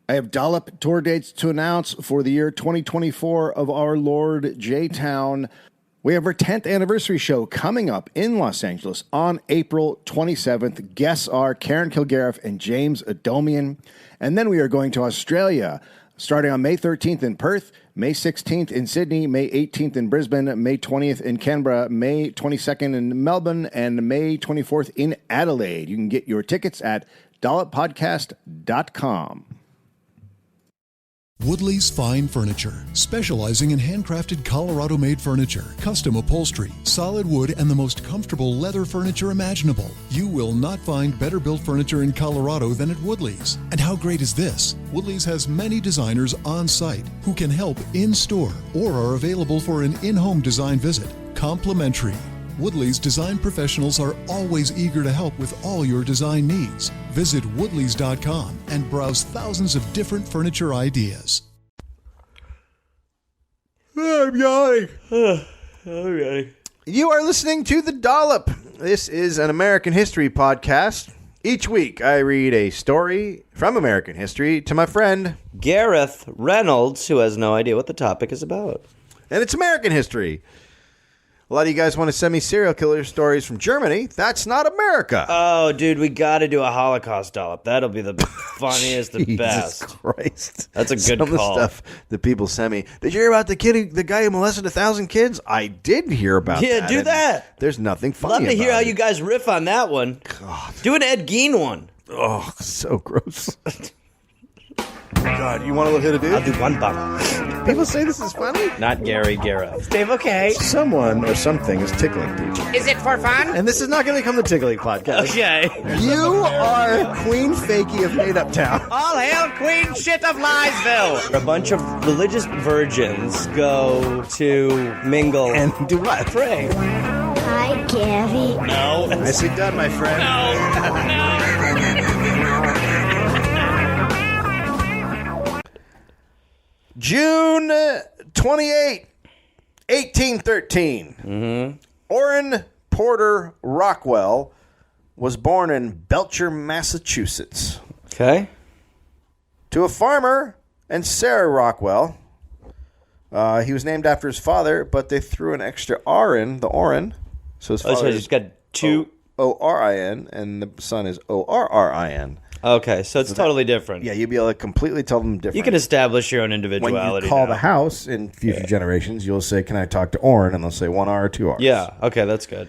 I have Dollop tour dates to announce for the year 2024 of our Lord J-Town. We have our 10th anniversary show coming up in Los Angeles on April 27th. Guests are Karen Kilgariff and James Adomian. And then we are going to Australia, starting on May 13th in Perth, May 16th in Sydney, May 18th in Brisbane, May 20th in Canberra, May 22nd in Melbourne, and May 24th in Adelaide. You can get your tickets at dolloppodcast.com. Woodley's Fine Furniture, specializing in handcrafted Colorado-made furniture, custom upholstery, solid wood, and the most comfortable leather furniture imaginable. You will not find better-built furniture in Colorado than at Woodley's. And how great is this? Woodley's has many designers on site who can help in-store or are available for an in-home design visit, complimentary. Woodley's design professionals are always eager to help with all your design needs. Visit woodleys.com and browse thousands of different furniture ideas. I'm yawning. You are listening to The Dollop. This is an American history podcast. Each week, I read a story from American history to my friend Gareth Reynolds, who has no idea what the topic is about. And it's American history. A lot of you guys want to send me serial killer stories from Germany. That's not America. Oh, dude, we got to do a Holocaust dollop. That'll be the funniest, the best. Jesus Christ. That's a good Some call. of the stuff that people send me. Did you hear about the guy who molested 1,000 kids? I did hear about that. Yeah, do that. There's nothing funny Love to hear how it. you guys riff on that one. God. Do an Ed Gein one. Oh, so gross. God, you want to hit a dude? I'll do one bottle. People say this is funny? Not Gary Gareth. Dave, okay. Someone or something is tickling people. Is it for fun? And this is not going to become the Tickling Podcast. Okay. You are Queen Fakey of Made Up Town. All hail Queen Shit of Liesville. A bunch of religious virgins go to mingle And do what? pray. Hi, Gary. No. Nicely done, my friend. June 28, 1813. Orrin Porter Rockwell was born in Belcher, Massachusetts. Okay. To a farmer and Sarah Rockwell. He was named after his father, but they threw an extra R in, the Orrin. So his Oh, so father he's got two. O-R-I-N, and the son is O-R-R-I-N. Okay, so it's totally different. Yeah, you'll be able to completely tell them different. You can establish your own when individuality. you call now. the house in future generations, you'll say, "Can I talk to Orrin?" And they'll say 1 R or 2 R's. Yeah, okay, that's good.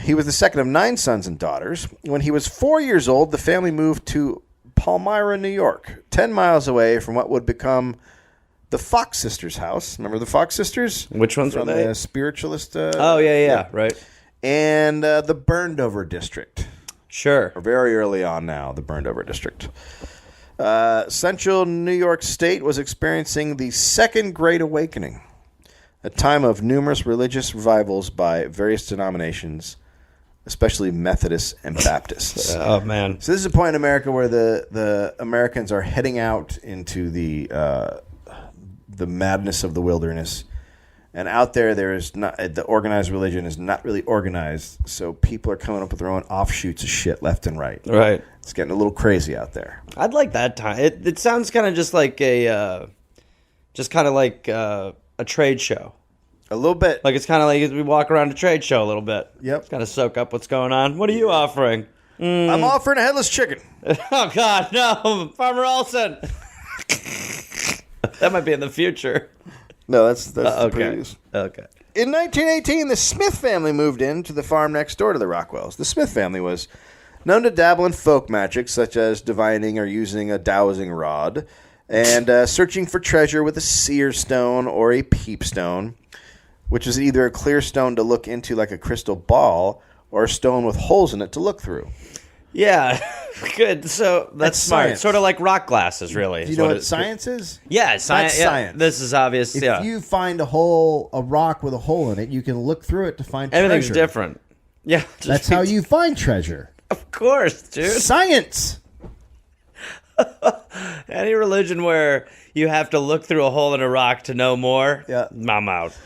He was the second of 9 sons and daughters. When he was 4 years old, the family moved to Palmyra, New York, 10 miles away from what would become the Fox sisters' house. Remember the Fox sisters? Which ones From were they? the spiritualist. Oh, yeah, right. And the Burned Over District. Sure. Very early on now, the Burned Over District. Central New York State was experiencing the Second Great Awakening, a time of numerous religious revivals by various denominations, especially Methodists and Baptists. Oh, man. So this is a point in America where the Americans are heading out into the madness of the wilderness. And out there is not the organized religion is not really organized, so people are coming up with their own offshoots of shit left and right. Right. It's getting a little crazy out there. I'd like that time. It sounds kind of just like a trade show. A little bit. Like it's kind of like we walk around a trade show a little bit. Yep. Kind of soak up what's going on. What are you offering? I'm offering a headless chicken. Oh, God, no. Farmer Olson. That might be in the future. No, that's the Okay. previous. Okay. In 1918, the Smith family moved in to the farm next door to the Rockwells. The Smith family was known to dabble in folk magic, such as divining or using a dowsing rod, and searching for treasure with a seer stone or a peep stone, which is either a clear stone to look into like a crystal ball or a stone with holes in it to look through. Yeah, good. So that's smart. science. Sort of like rock glasses, really. Do you know what science is? Yeah, science. That's science. This is obvious. If yeah, you find a rock with a hole in it, you can look through it to find everything's treasure. different. Yeah, That's how you find treasure. Of course, dude. Science. Any religion where you have to look through a hole in a rock to know more. Yeah. I'm out.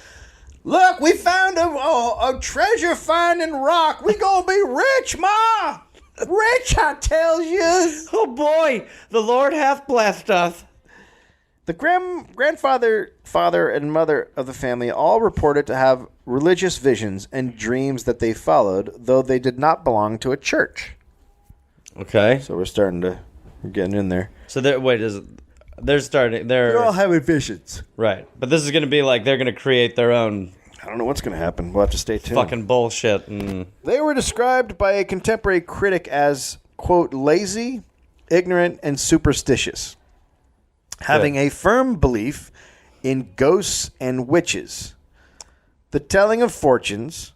Look, we found a treasure finding rock. We gonna be rich, Ma. Rich, I tell you. Oh boy, the Lord hath blessed us. The grandfather, father, and mother of the family all reported to have religious visions and dreams that they followed, though they did not belong to a church. Okay. So we're getting in there. So they're They're all having visions. right. But this is going to be like they're going to create their own I don't know what's going to happen. We'll have to stay tuned. fucking bullshit. And They were described by a contemporary critic as, quote, lazy, ignorant, and superstitious, having a firm belief in ghosts and witches, the telling of fortunes,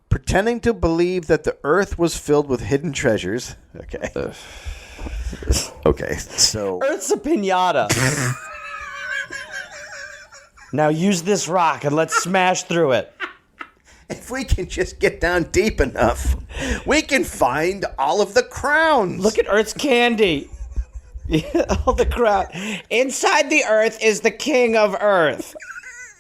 pretending to believe that the earth was filled with hidden treasures. Okay. Okay, so... Earth's a pinata. Now use this rock and let's smash through it. If we can just get down deep enough, we can find all of the crowns. Look at Earth's candy. All the crown. Inside the Earth is the king of Earth.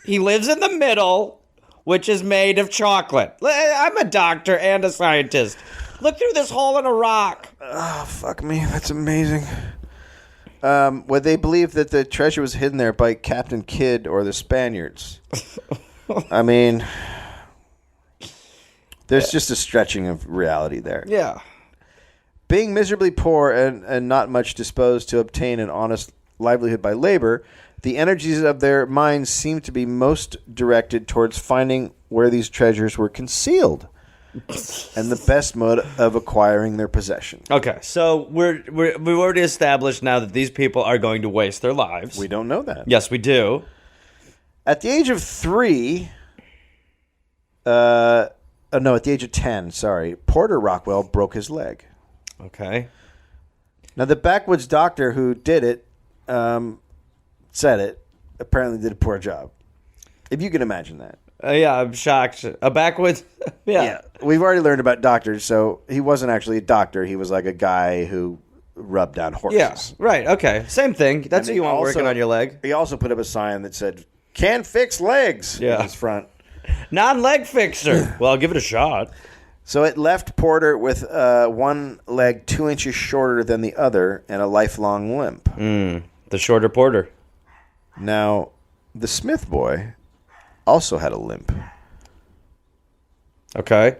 He lives in the middle, which is made of chocolate. I'm a doctor and a scientist. Look through this hole in a rock. Oh, fuck me. That's amazing. Would they believe that the treasure was hidden there by Captain Kidd or the Spaniards? I mean, there's just a stretching of reality there. Yeah. Being miserably poor and not much disposed to obtain an honest livelihood by labor, the energies of their minds seem to be most directed towards finding where these treasures were concealed and the best mode of acquiring their possession. Okay, so we've already established now that these people are going to waste their lives. We don't know that. Yes, we do. At the age of 3, at the age of 10, Porter Rockwell broke his leg. Okay. Now, the backwoods doctor who did it, said it, apparently did a poor job. If you can imagine that. Yeah, I'm shocked. A backwoods? Yeah. We've already learned about doctors, so he wasn't actually a doctor. He was like a guy who rubbed down horses. Yeah, right, okay. Same thing. That's what you want working on your leg. He also put up a sign that said, "Can't fix legs," in his front. Non-leg fixer. Well, I'll give it a shot. So it left Porter with one leg 2 inches shorter than the other and a lifelong limp. The shorter Porter. Now, the Smith boy also had a limp. Okay.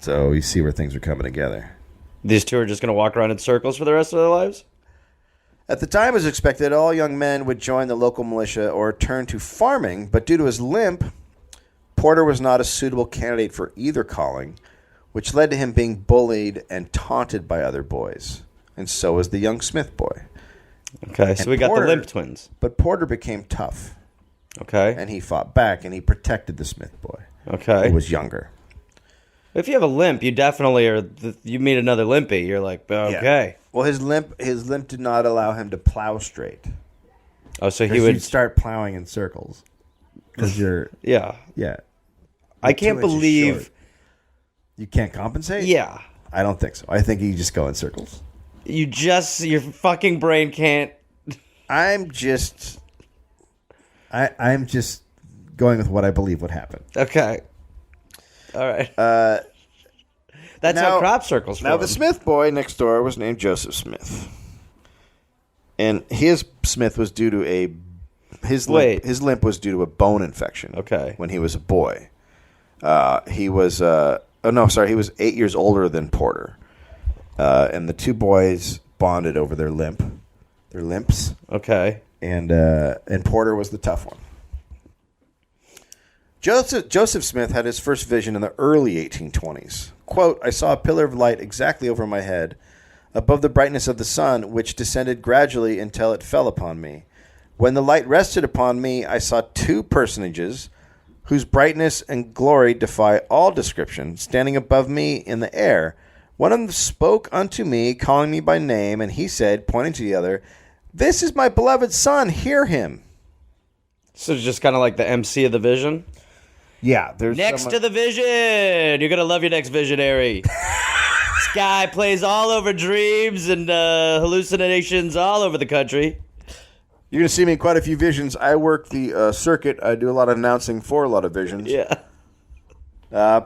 So you see where things are coming together. These two are just going to walk around in circles for the rest of their lives? At the time, it was expected all young men would join the local militia or turn to farming, but due to his limp, Porter was not a suitable candidate for either calling, which led to him being bullied and taunted by other boys. And so was the young Smith boy. Okay, so we got the limp twins. But Porter became tough. Okay. And he fought back, and he protected the Smith boy. Okay. Who was younger. If you have a limp, you definitely are. You meet another limpy, you're like, okay. Yeah. Well, his limp did not allow him to plow straight. Oh, so he would start plowing in circles because you're yeah. I can't 2 inches believe short. You can't compensate. Yeah, I don't think so. I think you just go in circles. your fucking brain can't. I'm just going with what I believe would happen. Okay. All right. That's how crop circles form. Now, the Smith boy next door was named Joseph Smith. And his Smith was due to his limp was due to a bone infection. Okay. When he was a boy. He was 8 years older than Porter. And the two boys bonded over their limps. Okay. And Porter was the tough one. Joseph Smith had his first vision in the early 1820s. Quote, "I saw a pillar of light exactly over my head, above the brightness of the sun, which descended gradually until it fell upon me. When the light rested upon me, I saw two personages, whose brightness and glory defy all description, standing above me in the air. One of them spoke unto me, calling me by name, and he said, pointing to the other, 'This is my beloved son, hear him.'" So it's just kind of like the MC of the vision? Yeah. There's next to the vision. You're going to love your next visionary. This guy plays all over dreams and hallucinations all over the country. You're going to see me in quite a few visions. I work the circuit. I do a lot of announcing for a lot of visions. Yeah.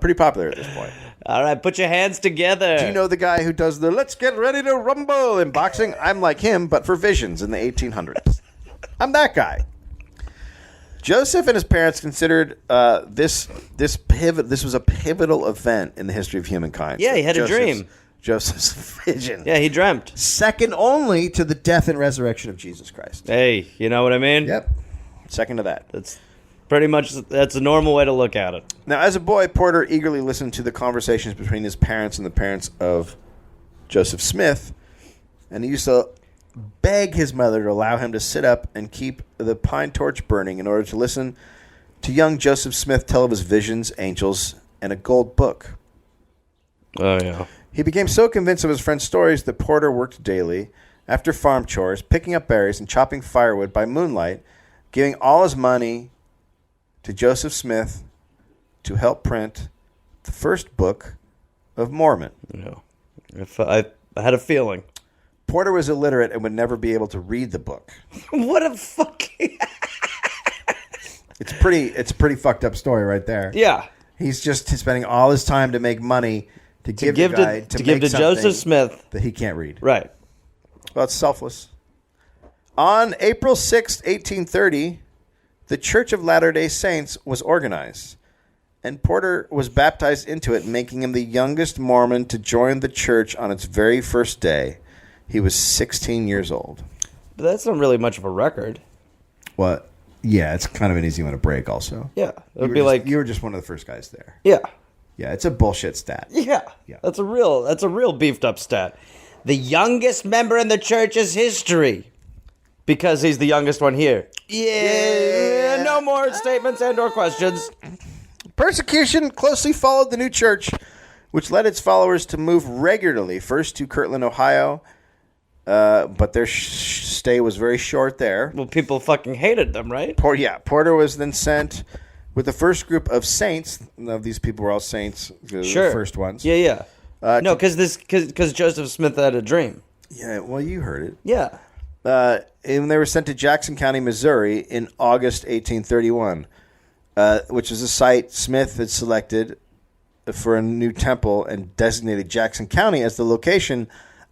Pretty popular at this point. All right, put your hands together. Do you know the guy who does the "Let's get ready to rumble" in boxing? I'm like him, but for visions in the 1800s. I'm that guy. Joseph and his parents considered this was a pivotal event in the history of humankind. Yeah, he had a dream. Joseph's vision. Yeah, he dreamt. Second only to the death and resurrection of Jesus Christ. Hey, you know what I mean? Yep. Second to that. That's pretty much, that's a normal way to look at it. Now, as a boy, Porter eagerly listened to the conversations between his parents and the parents of Joseph Smith, and he used to beg his mother to allow him to sit up and keep the pine torch burning in order to listen to young Joseph Smith tell of his visions, angels, and a gold book. Oh, yeah. He became so convinced of his friend's stories that Porter worked daily after farm chores, picking up berries and chopping firewood by moonlight, giving all his money to Joseph Smith to help print the first book of Mormon. No. I had a feeling. Porter was illiterate and would never be able to read the book. What a fucking... It's a pretty fucked up story right there. Yeah. He's just spending all his time to make money to give to Joseph Smith that he can't read. Right. Well, it's selfless. On April 6th, 1830, the Church of Latter-day Saints was organized, and Porter was baptized into it, making him the youngest Mormon to join the church on its very first day. He was 16 years old. But that's not really much of a record. What? Yeah, it's kind of an easy one to break also. Yeah. It would be like... You were just one of the first guys there. Yeah. Yeah, it's a bullshit stat. Yeah. That's a real beefed up stat. The youngest member in the church's history. Because he's the youngest one here. Yeah. No more statements and or questions. Persecution closely followed the new church, which led its followers to move regularly, first to Kirtland, Ohio, but their stay was very short there. Well, people fucking hated them, right? Porter was then sent with the first group of saints. Now, these people were all saints, the first ones. Yeah. No, because Joseph Smith had a dream. Yeah, well, you heard it. Yeah. And they were sent to Jackson County, Missouri in August 1831, which is a site Smith had selected for a new temple and designated Jackson County as the location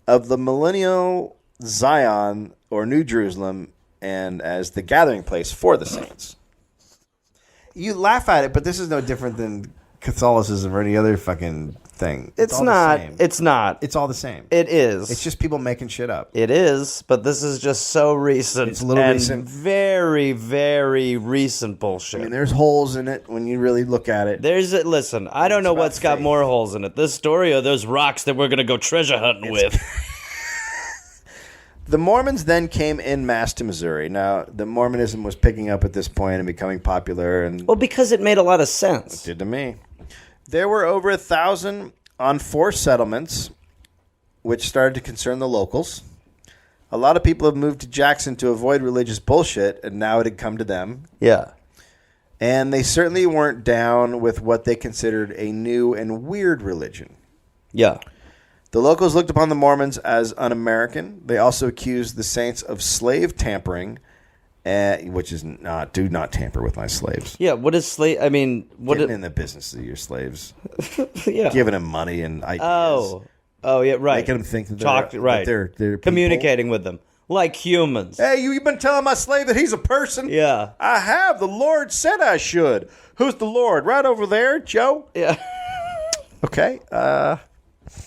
of the millennial Zion, or New Jerusalem, and as the gathering place for the saints. You laugh at it, but this is no different than Catholicism or any other fucking thing. It's not. It's not. It's all the same. It is. It's just people making shit up. It is, but this is just so recent. It's a little recent. Very, very recent bullshit. I mean, there's holes in it when you really look at it. Listen, I don't know what's got more holes in it. This story or those rocks that we're going to go treasure hunting with. The Mormons then came en masse to Missouri. Now, the Mormonism was picking up at this point and becoming popular. Well, because it made a lot of sense. It did to me. There were over 1,000 on 4 settlements, which started to concern the locals. A lot of people have moved to Jackson to avoid religious bullshit, and now it had come to them. Yeah. And they certainly weren't down with what they considered a new and weird religion. Yeah. The locals looked upon the Mormons as un-American. They also accused the saints of slave tampering, which is do not tamper with my slaves. Yeah, what is slave? I mean, getting in the business of your slaves. Yeah, giving them money and ideas. Oh, yeah, right. Making them think that they're communicating with them like humans. Hey, you've been telling my slave that he's a person? Yeah, I have. The Lord said I should. Who's the Lord? Right over there, Joe. Yeah. Okay.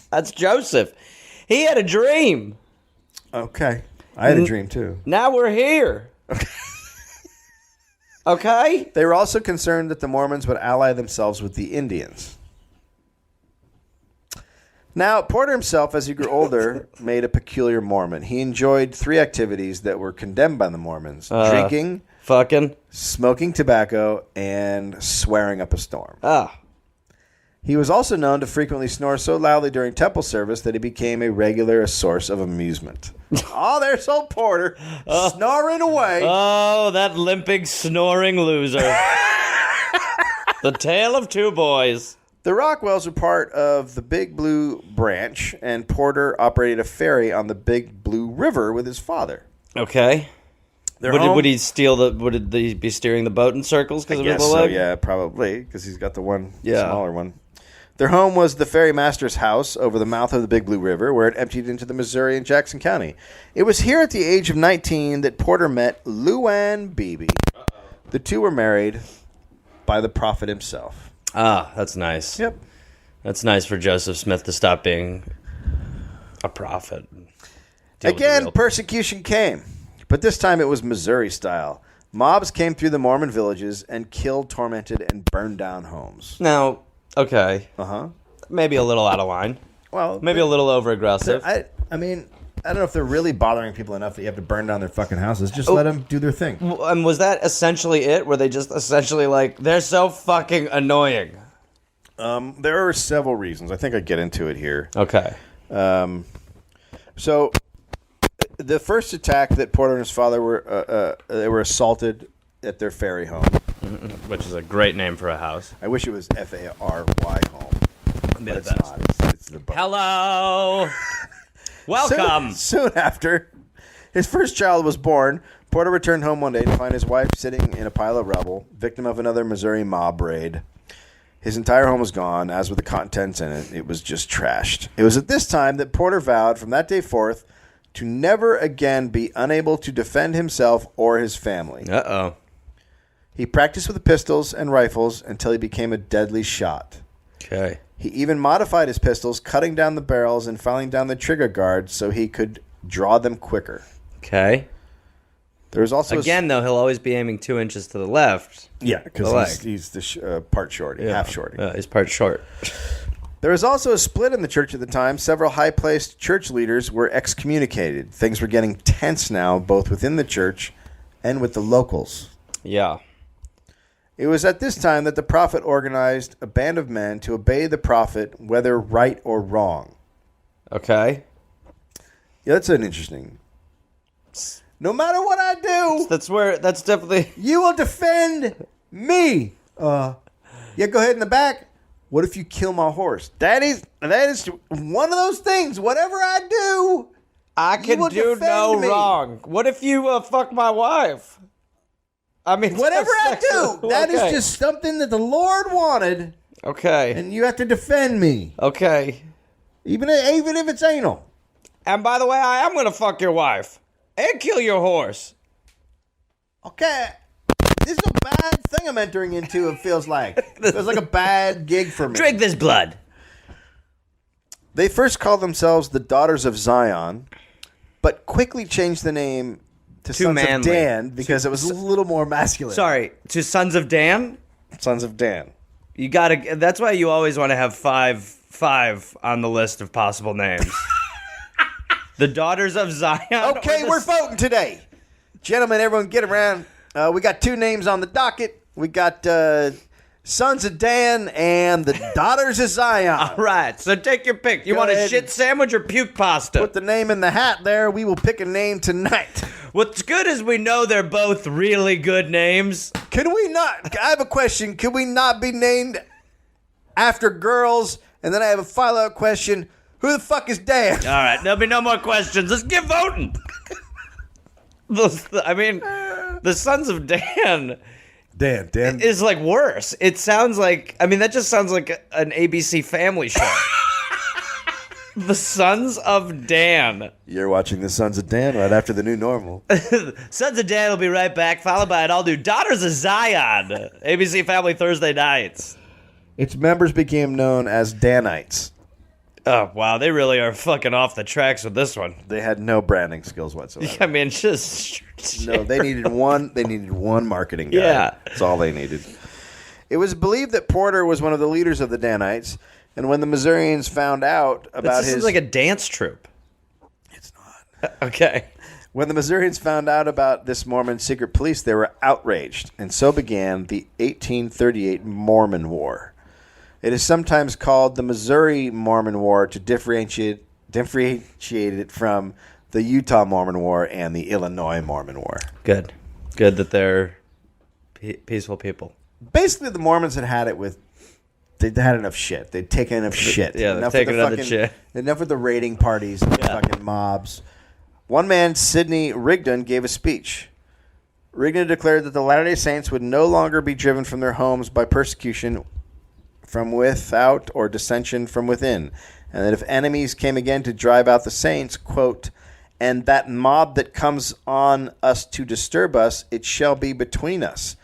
That's Joseph. He had a dream. Okay. I had a dream, too. Now we're here. Okay? They were also concerned that the Mormons would ally themselves with the Indians. Now, Porter himself, as he grew older, made a peculiar Mormon. He enjoyed 3 activities that were condemned by the Mormons. Drinking, fucking, smoking tobacco, and swearing up a storm. He was also known to frequently snore so loudly during temple service that he became a regular source of amusement. Oh, there's old Porter snoring away. Oh, that limping, snoring loser. The tale of 2 boys. The Rockwells were part of the Big Blue Branch, and Porter operated a ferry on the Big Blue River with his father. Okay. Would he steal the? Would he be steering the boat in circles because of his Yes, leg? yeah, probably, because he's got the one smaller one. Their home was the ferrymaster's house over the mouth of the Big Blue River, where it emptied into the Missouri in Jackson County. It was here at the age of 19 that Porter met Luann Beebe. The two were married by the prophet himself. Ah, that's nice. Yep. That's nice for Joseph Smith to stop being a prophet. Again, persecution came, but this time it was Missouri style. Mobs came through the Mormon villages and killed, tormented, and burned down homes. Now, okay. Uh-huh. Maybe a little out of line. Well, maybe a little over-aggressive. I mean, I don't know if they're really bothering people enough that you have to burn down their fucking houses. Just let them do their thing. And was that essentially it? Were they just essentially like, they're so fucking annoying? There are several reasons. I think I get into it here. Okay. So, the first attack that Porter and his father were assaulted at their ferry home. Which is a great name for a house. I wish it was Fary home. But it's not. It's the boat. Hello. Welcome. Soon after his first child was born, Porter returned home one day to find his wife sitting in a pile of rubble, victim of another Missouri mob raid. His entire home was gone, as with the contents in it. It was just trashed. It was at this time that Porter vowed from that day forth to never again be unable to defend himself or his family. Uh-oh. He practiced with pistols and rifles until he became a deadly shot. Okay. He even modified his pistols, cutting down the barrels and filing down the trigger guards so he could draw them quicker. Okay. There was also again, though, he'll always be aiming 2 inches to the left. Yeah, because he's the part shorty, half shorty. He's part short. There was also a split in the church at the time. Several high-placed church leaders were excommunicated. Things were getting tense now, both within the church and with the locals. Yeah. It was at this time that the prophet organized a band of men to obey the prophet, whether right or wrong. Okay. Yeah, that's an interesting. No matter what I do, that's definitely. You will defend me. Yeah, go ahead in the back. What if you kill my horse? That is one of those things. Whatever I do, I can do no wrong. What if you fuck my wife? I mean, whatever I do, that is just something that the Lord wanted. Okay. And you have to defend me. Okay. Even if it's anal. And by the way, I am going to fuck your wife. And kill your horse. Okay. This is a bad thing I'm entering into, it feels like. It feels like a bad gig for me. Drink this blood. They first called themselves the Daughters of Zion, but quickly changed the name to Sons manly. of Dan because it was a little more masculine. Sorry, to Sons of Dan? Sons of Dan. You gotta. That's why you always want to have five on the list of possible names. The Daughters of Zion. Okay, we're voting today. Gentlemen, everyone get around. We got 2 names on the docket. We got Sons of Dan and the Daughters of Zion. All right, so take your pick. You want a shit sandwich or puke pasta? Put the name in the hat there. We will pick a name tonight. What's good is we know they're both really good names. Can we not? I have a question. Can we not be named after girls? And then I have a follow-up question. Who the fuck is Dan? All right, there'll be no more questions. Let's get voting. The Sons of Dan. Dan is like worse. It sounds like. That just sounds like an ABC Family show. The Sons of Dan. You're watching the Sons of Dan right after the new normal. Sons of Dan will be right back, followed by an all-new Daughters of Zion. ABC Family Thursday nights. Its members became known as Danites. Oh, wow. They really are fucking off the tracks with this one. They had no branding skills whatsoever. Just... No, they needed one marketing guy. Yeah. That's all they needed. It was believed that Porter was one of the leaders of the Danites, and when the Missourians found out about this is like a dance troupe. It's not. Okay. When the Missourians found out about this Mormon secret police, they were outraged, and so began the 1838 Mormon War. It is sometimes called the Missouri Mormon War to differentiate it from the Utah Mormon War and the Illinois Mormon War. Good that they're peaceful people. Basically, the Mormons had it with. They'd had enough shit. They'd taken enough shit. Yeah, they've taken enough shit. Enough with the raiding parties and the fucking mobs. One man, Sidney Rigdon, gave a speech. Rigna declared that the Latter-day Saints would no longer be driven from their homes by persecution from without or dissension from within, and that if enemies came again to drive out the saints, quote, and that mob that comes on us to disturb us, it shall be between us,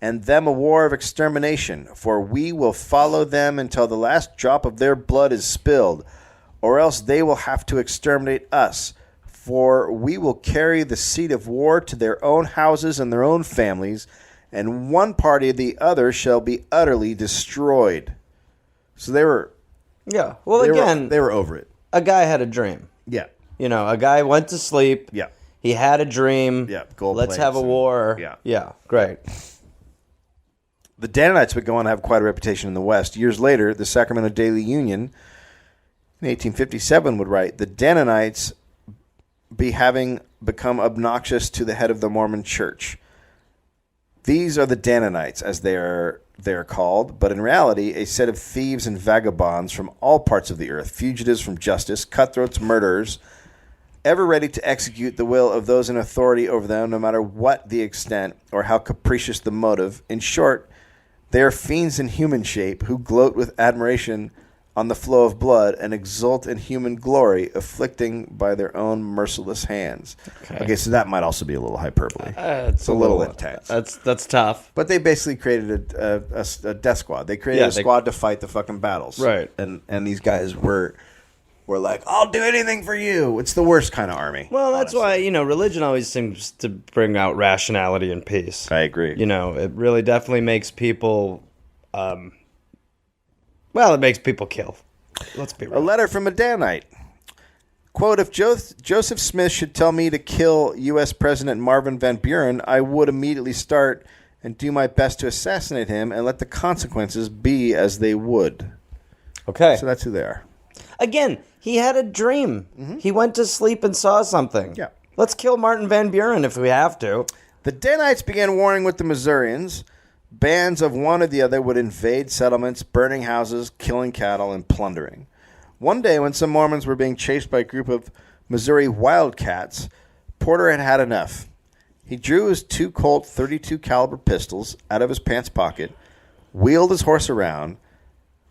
and them a war of extermination, for we will follow them until the last drop of their blood is spilled, or else they will have to exterminate us, for we will carry the seat of war to their own houses and their own families, and one party or the other shall be utterly destroyed. So they were... Yeah. Well, they were over it. A guy had a dream. Yeah. A guy went to sleep. Yeah. He had a dream. Yeah. Gold Let's have a war. Yeah. Yeah. Great. The Danites would go on to have quite a reputation in the West. Years later, the Sacramento Daily Union in 1857 would write, the Danites be having become obnoxious to the head of the Mormon church. These are the Danites, as they are called, but in reality, a set of thieves and vagabonds from all parts of the earth, fugitives from justice, cutthroats, murderers, ever ready to execute the will of those in authority over them, no matter what the extent or how capricious the motive. In short, they are fiends in human shape who gloat with admiration on the flow of blood and exult in human glory, afflicting by their own merciless hands. Okay, so that might also be a little hyperbole. It's a little intense. That's tough. But they basically created a death squad. They created a squad to fight the fucking battles. Right. And these guys were like, I'll do anything for you. It's the worst kind of army. Well, that's why, religion always seems to bring out rationality and peace. I agree. It really definitely makes people... it makes people kill. Let's be real. A letter from a Danite. Quote, if Joseph Smith should tell me to kill U.S. President Marvin Van Buren, I would immediately start and do my best to assassinate him and let the consequences be as they would. Okay. So that's who they are. Again, he had a dream. Mm-hmm. He went to sleep and saw something. Yeah. Let's kill Martin Van Buren if we have to. The Danites began warring with the Missourians. Bands of one or the other would invade settlements, burning houses, killing cattle, and plundering. One day, when some Mormons were being chased by a group of Missouri wildcats, Porter had had enough. He drew his 2 Colt .32 caliber pistols out of his pants pocket, wheeled his horse around,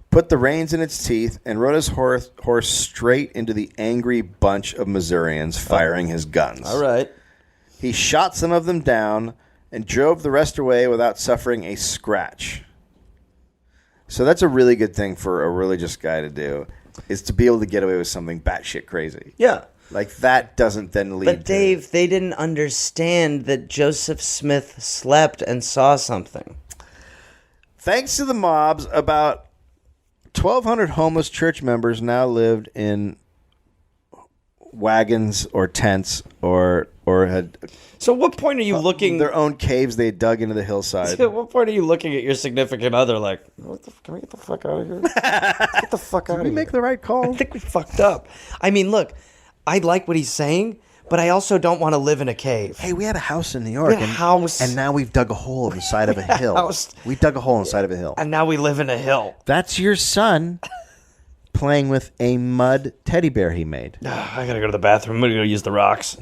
put the reins in its teeth, and rode his horse straight into the angry bunch of Missourians, firing his guns. All right. He shot some of them down and drove the rest away without suffering a scratch. So that's a really good thing for a religious guy to do, is to be able to get away with something batshit crazy. Yeah. Like, that doesn't then lead But Dave, they didn't understand that Joseph Smith slept and saw something. Thanks to the mobs, about 1,200 homeless church members now lived in wagons or tents or had... So what point are you looking... Their own caves they dug into the hillside. At what point are you looking at your significant other like, can we get the fuck out of here? Get the fuck out of here. Did we make the right call? I think we fucked up. I mean, look, I like what he's saying, but I also don't want to live in a cave. Hey, we had a house in New York. And now we've dug a hole in the side of a hill. We dug a hole in the side of a hill. And now we live in a hill. That's your son playing with a mud teddy bear he made. I gotta go to the bathroom. I'm gonna go use the rocks.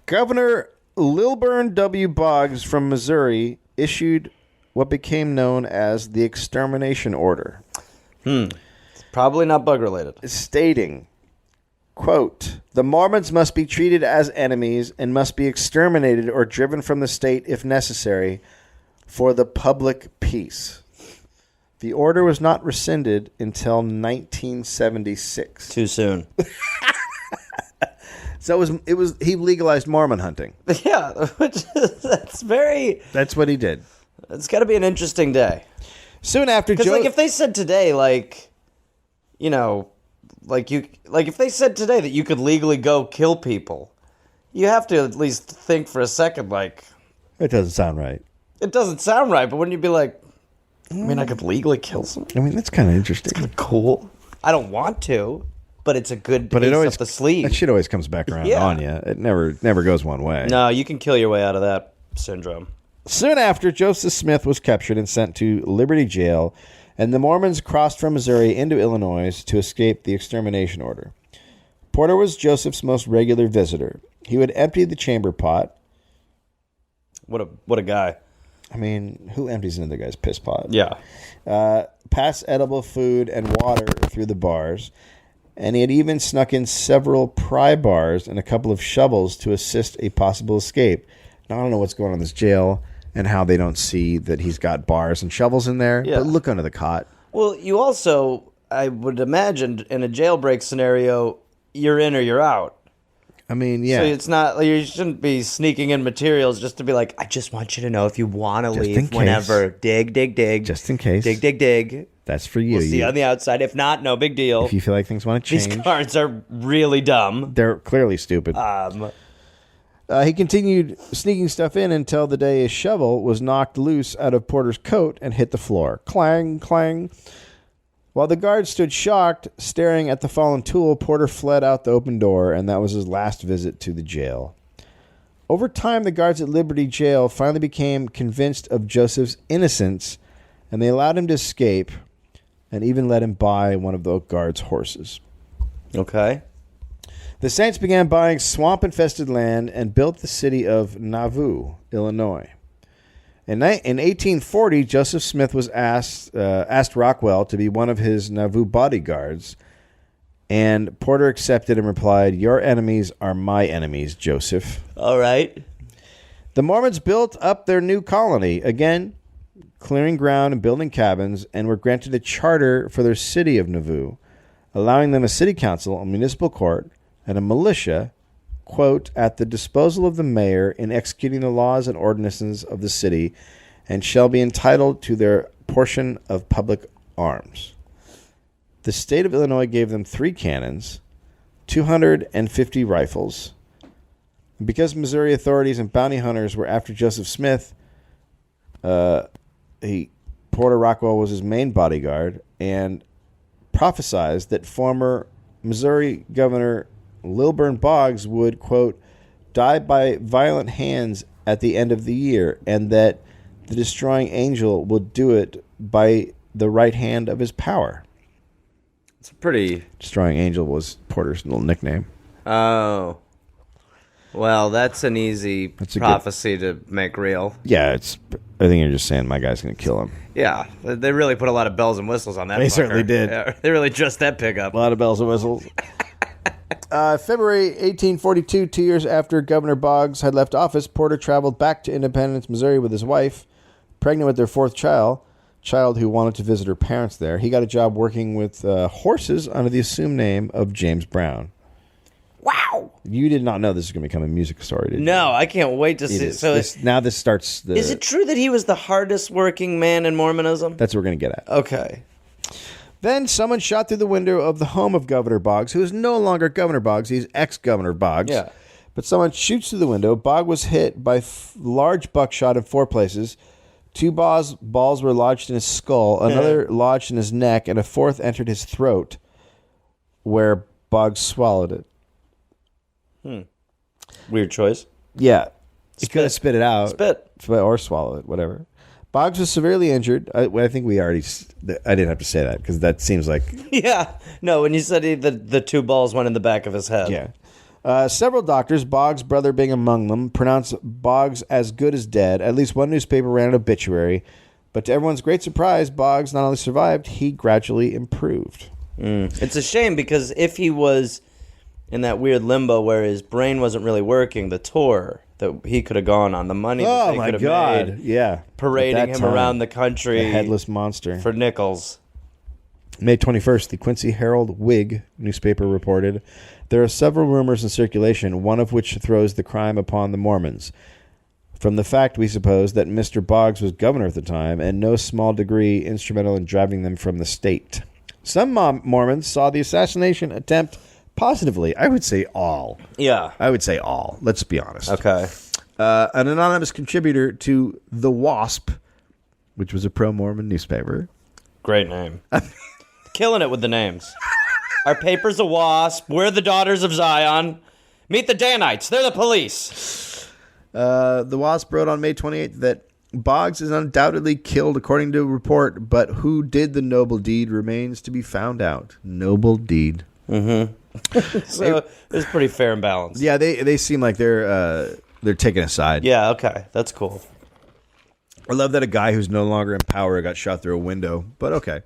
Governor Lilburn W. Boggs from Missouri issued what became known as the Extermination Order. It's probably not bug related. Stating, quote, the Mormons must be treated as enemies and must be exterminated or driven from the state if necessary for the public peace. The order was not rescinded until 1976. Too soon. So he legalized Mormon hunting. Yeah, that's what he did. It's got to be an interesting day. Soon after, because if they said today, if they said today that you could legally go kill people, you have to at least think for a second. It doesn't sound right. It doesn't sound right, but wouldn't you be like, I could legally kill someone? I mean, that's kind of interesting. It's kind of cool. I don't want to. But it's a good piece up the sleeve. That shit always comes back around on you. It never goes one way. No, you can kill your way out of that syndrome. Soon after, Joseph Smith was captured and sent to Liberty Jail, and the Mormons crossed from Missouri into Illinois to escape the extermination order. Porter was Joseph's most regular visitor. He would empty the chamber pot. What a guy. I mean, who empties another guy's piss pot? Yeah. Pass edible food and water through the bars, and he had even snuck in several pry bars and a couple of shovels to assist a possible escape. Now, I don't know what's going on in this jail and how they don't see that he's got bars and shovels in there, but look under the cot. Well, you also, I would imagine, in a jailbreak scenario, you're in or you're out. I mean, yeah. So it's not, you shouldn't be sneaking in materials just to be like, I just want you to know if you want to leave whenever. Dig, dig, dig. Just in case. Dig, dig, dig. That's for you. We'll see you on the outside. If not, no big deal. If you feel like things want to change. These guards are really dumb. They're clearly stupid. He continued sneaking stuff in until the day his shovel was knocked loose out of Porter's coat and hit the floor. Clang, clang. While the guards stood shocked, staring at the fallen tool, Porter fled out the open door, and that was his last visit to the jail. Over time, the guards at Liberty Jail finally became convinced of Joseph's innocence, and they allowed him to escape and even let him buy one of the guards' horses. Okay. The Saints began buying swamp-infested land and built the city of Nauvoo, Illinois. In 1840, Joseph Smith was asked Rockwell to be one of his Nauvoo bodyguards, and Porter accepted and replied, "Your enemies are my enemies, Joseph." All right. The Mormons built up their new colony, again, clearing ground and building cabins, and were granted a charter for their city of Nauvoo, allowing them a city council, a municipal court, and a militia, quote, at the disposal of the mayor in executing the laws and ordinances of the city, and shall be entitled to their portion of public arms. The state of Illinois gave them 3 cannons, 250 rifles. And because Missouri authorities and bounty hunters were after Joseph Smith, Porter Rockwell was his main bodyguard, and prophesied that former Missouri Governor Lilburn Boggs would, quote, die by violent hands at the end of the year, and that the destroying angel would do it by the right hand of his power. It's pretty... Destroying angel was Porter's little nickname. Oh. Well, that's an easy prophecy to make real. Yeah, I think you're just saying my guy's going to kill him. Yeah, they really put a lot of bells and whistles on that. They certainly did. Yeah, they really dressed that pig up. A lot of bells and whistles. February 1842, 2 years after Governor Boggs had left office, Porter traveled back to Independence, Missouri with his wife, pregnant with their 4th child who wanted to visit her parents there. He got a job working with horses under the assumed name of James Brown. Wow. You did not know this was going to become a music story, did you? No, I can't wait to see. So now this starts... Is it true that he was the hardest working man in Mormonism? That's what we're going to get at. Okay. Then someone shot through the window of the home of Governor Boggs, who is no longer Governor Boggs. He's ex-Governor Boggs. Yeah. But someone shoots through the window. Boggs was hit by large buckshot in 4 places. 2 balls were lodged in his skull, another lodged in his neck, and a 4th entered his throat, where Boggs swallowed it. Weird choice. Yeah. He could have spit it out. Spit. Or swallow it, whatever. Boggs was severely injured. I think we already... I didn't have to say that, because that seems like... Yeah. No, when you said the 2 balls went in the back of his head. Yeah. Several doctors, Boggs' brother being among them, pronounced Boggs as good as dead. At least one newspaper ran an obituary. But to everyone's great surprise, Boggs not only survived, he gradually improved. It's a shame, because if he was in that weird limbo where his brain wasn't really working, the tour that he could have gone on, the money that they could have made, yeah, parading him around the country, the headless monster, for nickels. May 21st, the Quincy Herald Whig newspaper reported, there are several rumors in circulation, one of which throws the crime upon the Mormons. From the fact, we suppose, that Mr. Boggs was governor at the time, and no small degree instrumental in driving them from the state. Some Mormons saw the assassination attempt positively. I would say all. Yeah. I would say all. Let's be honest. Okay. An anonymous contributor to The Wasp, which was a pro-Mormon newspaper. Great name. Killing it with the names. Our paper's a wasp. We're the daughters of Zion. Meet the Danites. They're the police. The Wasp wrote on May 28th that Boggs is undoubtedly killed according to a report, but who did the noble deed remains to be found out. Noble deed. Mm-hmm. So it was pretty fair and balanced. Yeah, they seem like they're They're taking a side. Yeah, okay. That's cool. I love that a guy who's no longer in power got shot through a window, but okay.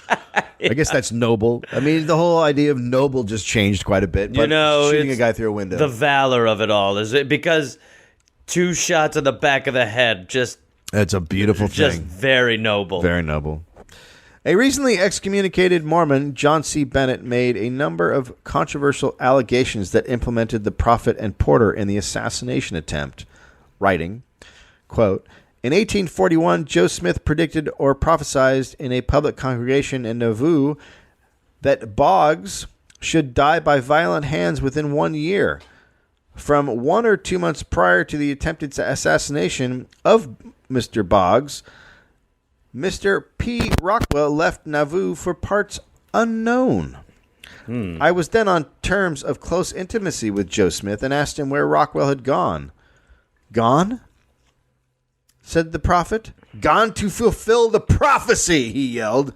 I guess that's noble. I mean, the whole idea of noble just changed quite a bit. But shooting a guy through a window. The valor of it all is it because 2 shots in the back of the head it's a beautiful just thing. very noble. Very noble. A recently excommunicated Mormon, John C. Bennett, made a number of controversial allegations that implemented the prophet and Porter in the assassination attempt, writing, quote, in 1841, Joe Smith predicted or prophesied in a public congregation in Nauvoo that Boggs should die by violent hands within 1 year. From 1 or 2 months prior to the attempted assassination of Mr. Boggs, Mr. P. Rockwell left Nauvoo for parts unknown. I was then on terms of close intimacy with Joe Smith and asked him where Rockwell had gone. Gone? Said the prophet. Gone to fulfill the prophecy, he yelled.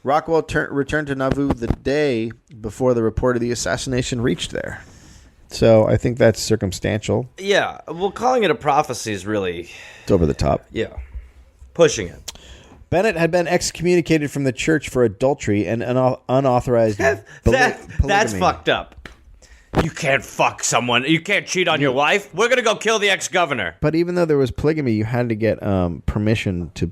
Rockwell returned to Nauvoo the day before the report of the assassination reached there. So I think that's circumstantial. Yeah, well, calling it a prophecy is really... It's over the top. Yeah, pushing it. Bennett had been excommunicated from the church for adultery and unauthorized polygamy. That's fucked up. You can't fuck someone. You can't cheat on your wife. We're going to go kill the ex-governor. But even though there was polygamy, you had to get permission to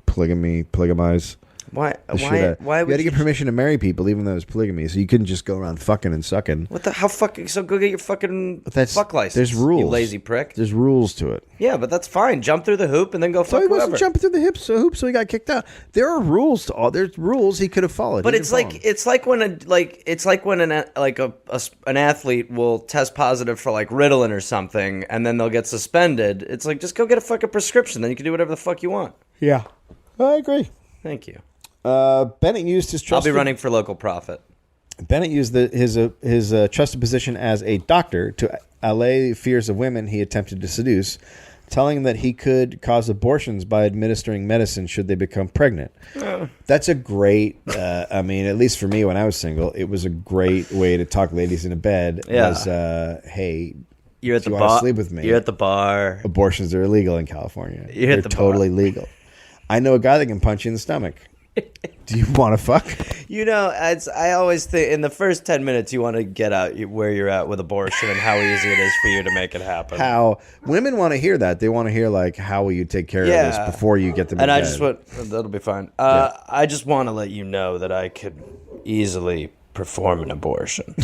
polygamize. Why You would had to get permission to marry people, even though it was polygamy. So you couldn't just go around fucking and sucking. How fucking... So go get your fucking fuck license. There's rules. You lazy prick. There's rules to it. Yeah, but that's fine. Jump through the hoop and then go fuck he whoever. wasn't jumping through the hoop, so he got kicked out. There are rules to all. There's rules he could have followed. But it's like when an athlete will test positive for like Ritalin or something, and then they'll get suspended. It's like, just go get a fucking prescription, then you can do whatever the fuck you want. Yeah, I agree. Thank you. Bennett used his trusted... I'll be running for local profit. Bennett used his trusted position as a doctor to allay fears of women he attempted to seduce, telling them that he could cause abortions by administering medicine should they become pregnant. That's a great... I mean, at least for me when I was single, it was a great way to talk ladies into bed. Yeah. Was, hey... You're at the bar. bar. Sleep with me. You're at the bar. Abortions are illegal in California. They're totally legal. I know a guy that can punch you in the stomach. Do you want to fuck? You know, I always think in the first 10 minutes you want to get out where you're at with abortion and how easy it is for you to make it happen. How women want to hear that. They want to hear like, how will you take care of this before you get them in bed? That'll be fine. I just want to let you know that I could easily perform an abortion.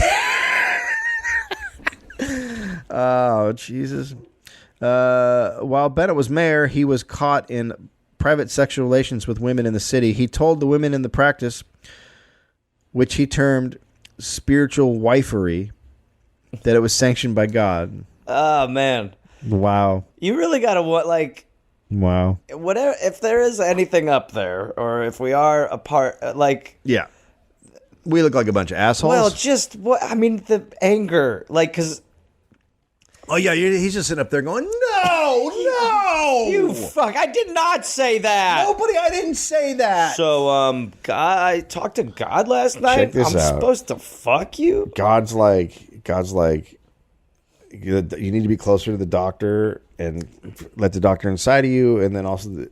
Oh, Jesus. While Bennett was mayor, he was caught in private sexual relations with women in the city. He told the women in the practice, which he termed spiritual wifery, that it was sanctioned by God. Oh, man. Wow. You really got to, Wow. whatever, if there is anything up there, or if we are a part, Yeah. We look like a bunch of assholes. well, just, the anger, because... Oh, yeah, he's just sitting up there going, no! You fuck, I did not say that! I didn't say that! So, I talked to God last night. Check this I'm out. supposed to fuck you? God's like, you need to be closer to the doctor and let the doctor inside of you, and then also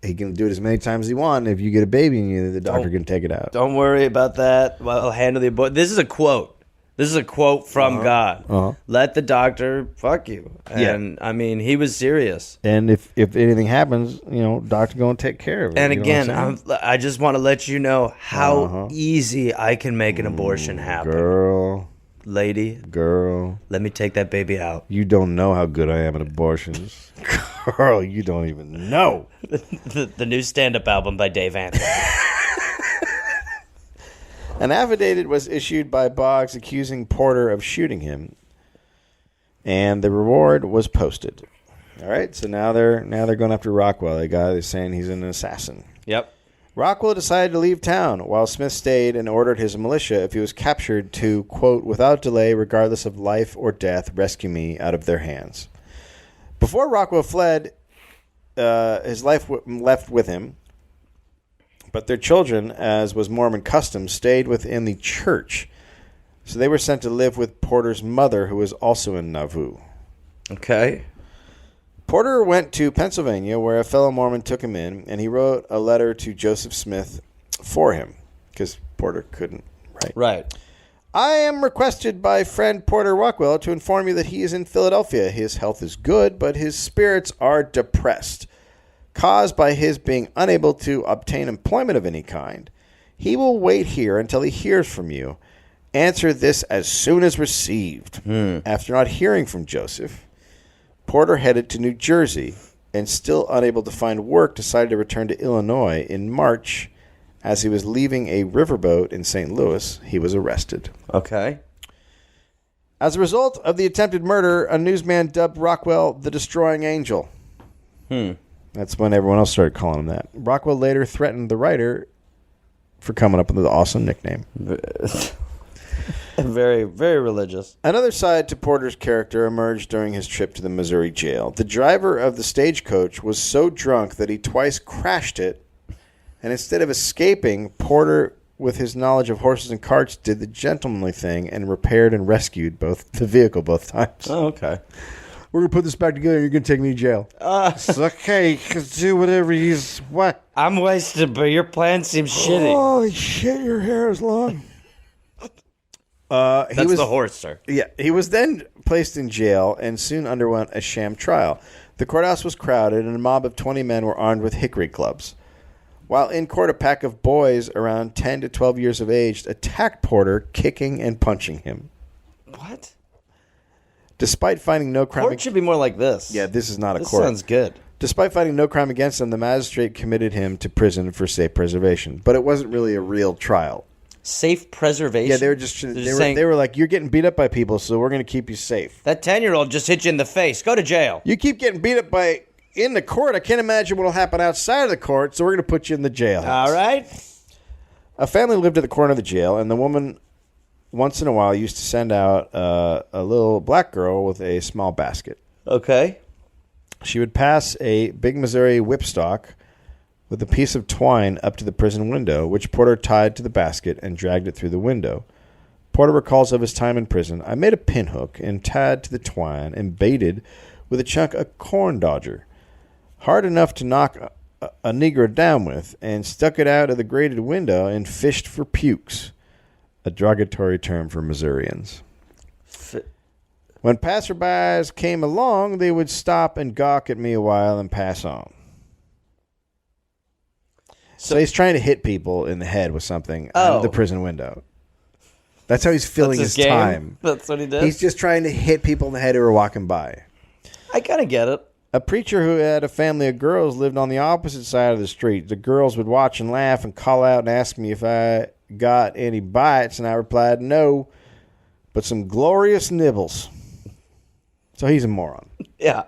he can do it as many times as he wants. If you get a baby in you, the doctor can take it out. Don't worry about that. I'll handle the abortion. This is a quote. This is a quote from God. Let the doctor fuck you. And, he was serious. And if anything happens, doctor going to take care of it. And You know again, what I just want to let you know how easy I can make an abortion happen. Girl, let me take that baby out. you don't know how good I am at abortions. Girl, you don't even know. The new stand-up album by Dave Anthony. An affidavit was issued by Boggs accusing Porter of shooting him, and the reward was posted. All right, so now they're going after Rockwell, the guy that's saying he's an assassin. Yep. Rockwell decided to leave town, while Smith stayed and ordered his militia, if he was captured, to, quote, without delay, regardless of life or death, rescue me out of their hands. Before Rockwell fled, his life left with him, but their children, as was Mormon custom, stayed within the church. So they were sent to live with Porter's mother, who was also in Nauvoo. Okay. Porter went to Pennsylvania, where a fellow Mormon took him in, and he wrote a letter to Joseph Smith for him, because Porter couldn't write. Right. I am requested by friend Porter Rockwell to inform you that he is in Philadelphia. His health is good, but his spirits are depressed, caused by his being unable to obtain employment of any kind. He will wait here until he hears from you. Answer this as soon as received. After not hearing from Joseph, Porter headed to New Jersey and, still unable to find work, decided to return to Illinois. In March, as he was leaving a riverboat in St. Louis, he was arrested. Okay. As a result of the attempted murder, a newsman dubbed Rockwell the Destroying Angel. That's when everyone else started calling him that. Rockwell later threatened the writer for coming up with the awesome nickname. Very, very religious. Another side to Porter's character emerged during his trip to the Missouri jail. The driver of the stagecoach was so drunk that he twice crashed it, and instead of escaping, Porter, with his knowledge of horses and carts, did the gentlemanly thing and repaired and rescued the vehicle both times. Oh, okay. We're going to put this back together and you're going to take me to jail. It's okay, you can do whatever you want. I'm wasted, but your plan seems shitty. Holy shit, your hair is long. That's the horse, sir. Yeah, he was then placed in jail and soon underwent a sham trial. The courthouse was crowded, and a mob of 20 men were armed with hickory clubs. While in court, a pack of boys around 10 to 12 years of age attacked Porter, kicking and punching him. What? Despite finding no crime... Court should be more like this. Yeah, this is not a This court. sounds good. Despite finding no crime against him, the magistrate committed him to prison for safe preservation. But it wasn't really a real trial. Safe preservation? Yeah, they were just they were like, you're getting beat up by people, so we're going to keep you safe. That 10-year-old just hit you in the face. Go to jail. You keep getting beat up in the court. I can't imagine what will happen outside of the court, so we're going to put you in the jail. All right. A family lived at the corner of the jail, and the woman, once in a while, used to send out a little black girl with a small basket. Okay. She would pass a big Missouri whipstock with a piece of twine up to the prison window, which Porter tied to the basket and dragged it through the window. Porter recalls of his time in prison. I made a pinhook and tied to the twine and baited with a chunk of corn dodger, hard enough to knock a Negro down with, and stuck it out of the grated window and fished for pukes, a derogatory term for Missourians. When passerbys came along, they would stop and gawk at me a while and pass on. So he's trying to hit people in the head with something out of the prison window. That's how he's filling his time. That's what he did? He's just trying to hit people in the head who are walking by. I kind of get it. A preacher who had a family of girls lived on the opposite side of the street. The girls would watch and laugh and call out and ask me if I got any bites, and I replied no, but some glorious nibbles. So he's a moron. Yeah.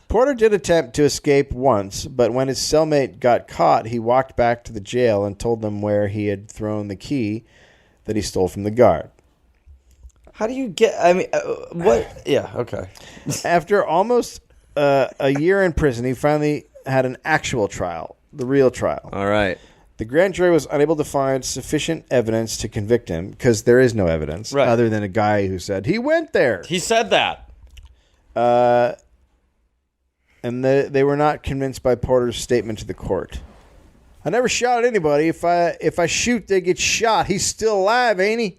Porter did attempt to escape once, but when his cellmate got caught, he walked back to the jail and told them where he had thrown the key that he stole from the guard. How do you get... I mean, what... Yeah, okay. After almost a year in prison, he finally had an actual trial, the real trial. All right. The grand jury was unable to find sufficient evidence to convict him, because there is no evidence other than a guy who said, he went there. He said that. And they were not convinced by Porter's statement to the court. I never shot at anybody. If I shoot, they get shot. He's still alive, ain't he?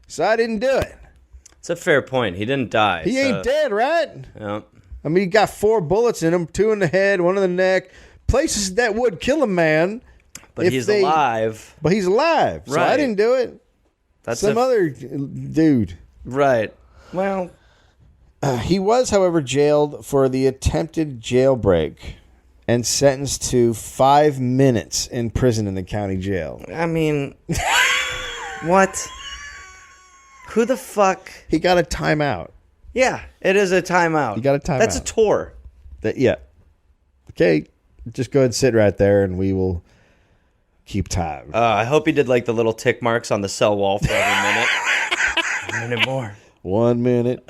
So I didn't do it. It's a fair point. He didn't die. He ain't dead, right? Yeah. I mean, he got 4 bullets in him, 2 in the head, 1 in the neck. Places that would kill a man. But he's alive. But he's alive. So I didn't do it. That's some other dude. Right. Well... He was, however, jailed for the attempted jailbreak and sentenced to 5 minutes in prison in the county jail. I mean, what? Who the fuck? He got a timeout. Yeah, it is a timeout. He got a timeout. That's a tour. Yeah. Okay, just go ahead and sit right there and we will keep time. I hope he did like the little tick marks on the cell wall for every minute. A minute more. 1 minute.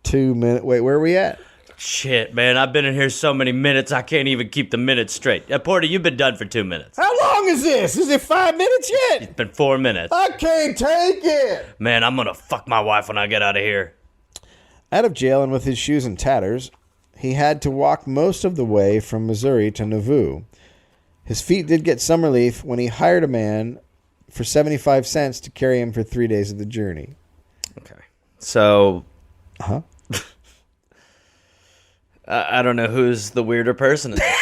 2 minutes. Wait, where are we at? Shit, man. I've been in here so many minutes, I can't even keep the minutes straight. Porter, you've been done for 2 minutes. How long is this? Is it 5 minutes yet? It's been 4 minutes. I can't take it. Man, I'm going to fuck my wife when I get out of here. Out of jail and with his shoes in tatters, he had to walk most of the way from Missouri to Nauvoo. His feet did get some relief when he hired a man for 75 cents to carry him for 3 days of the journey. Okay. So... Uh-huh. I don't know who's the weirder person in this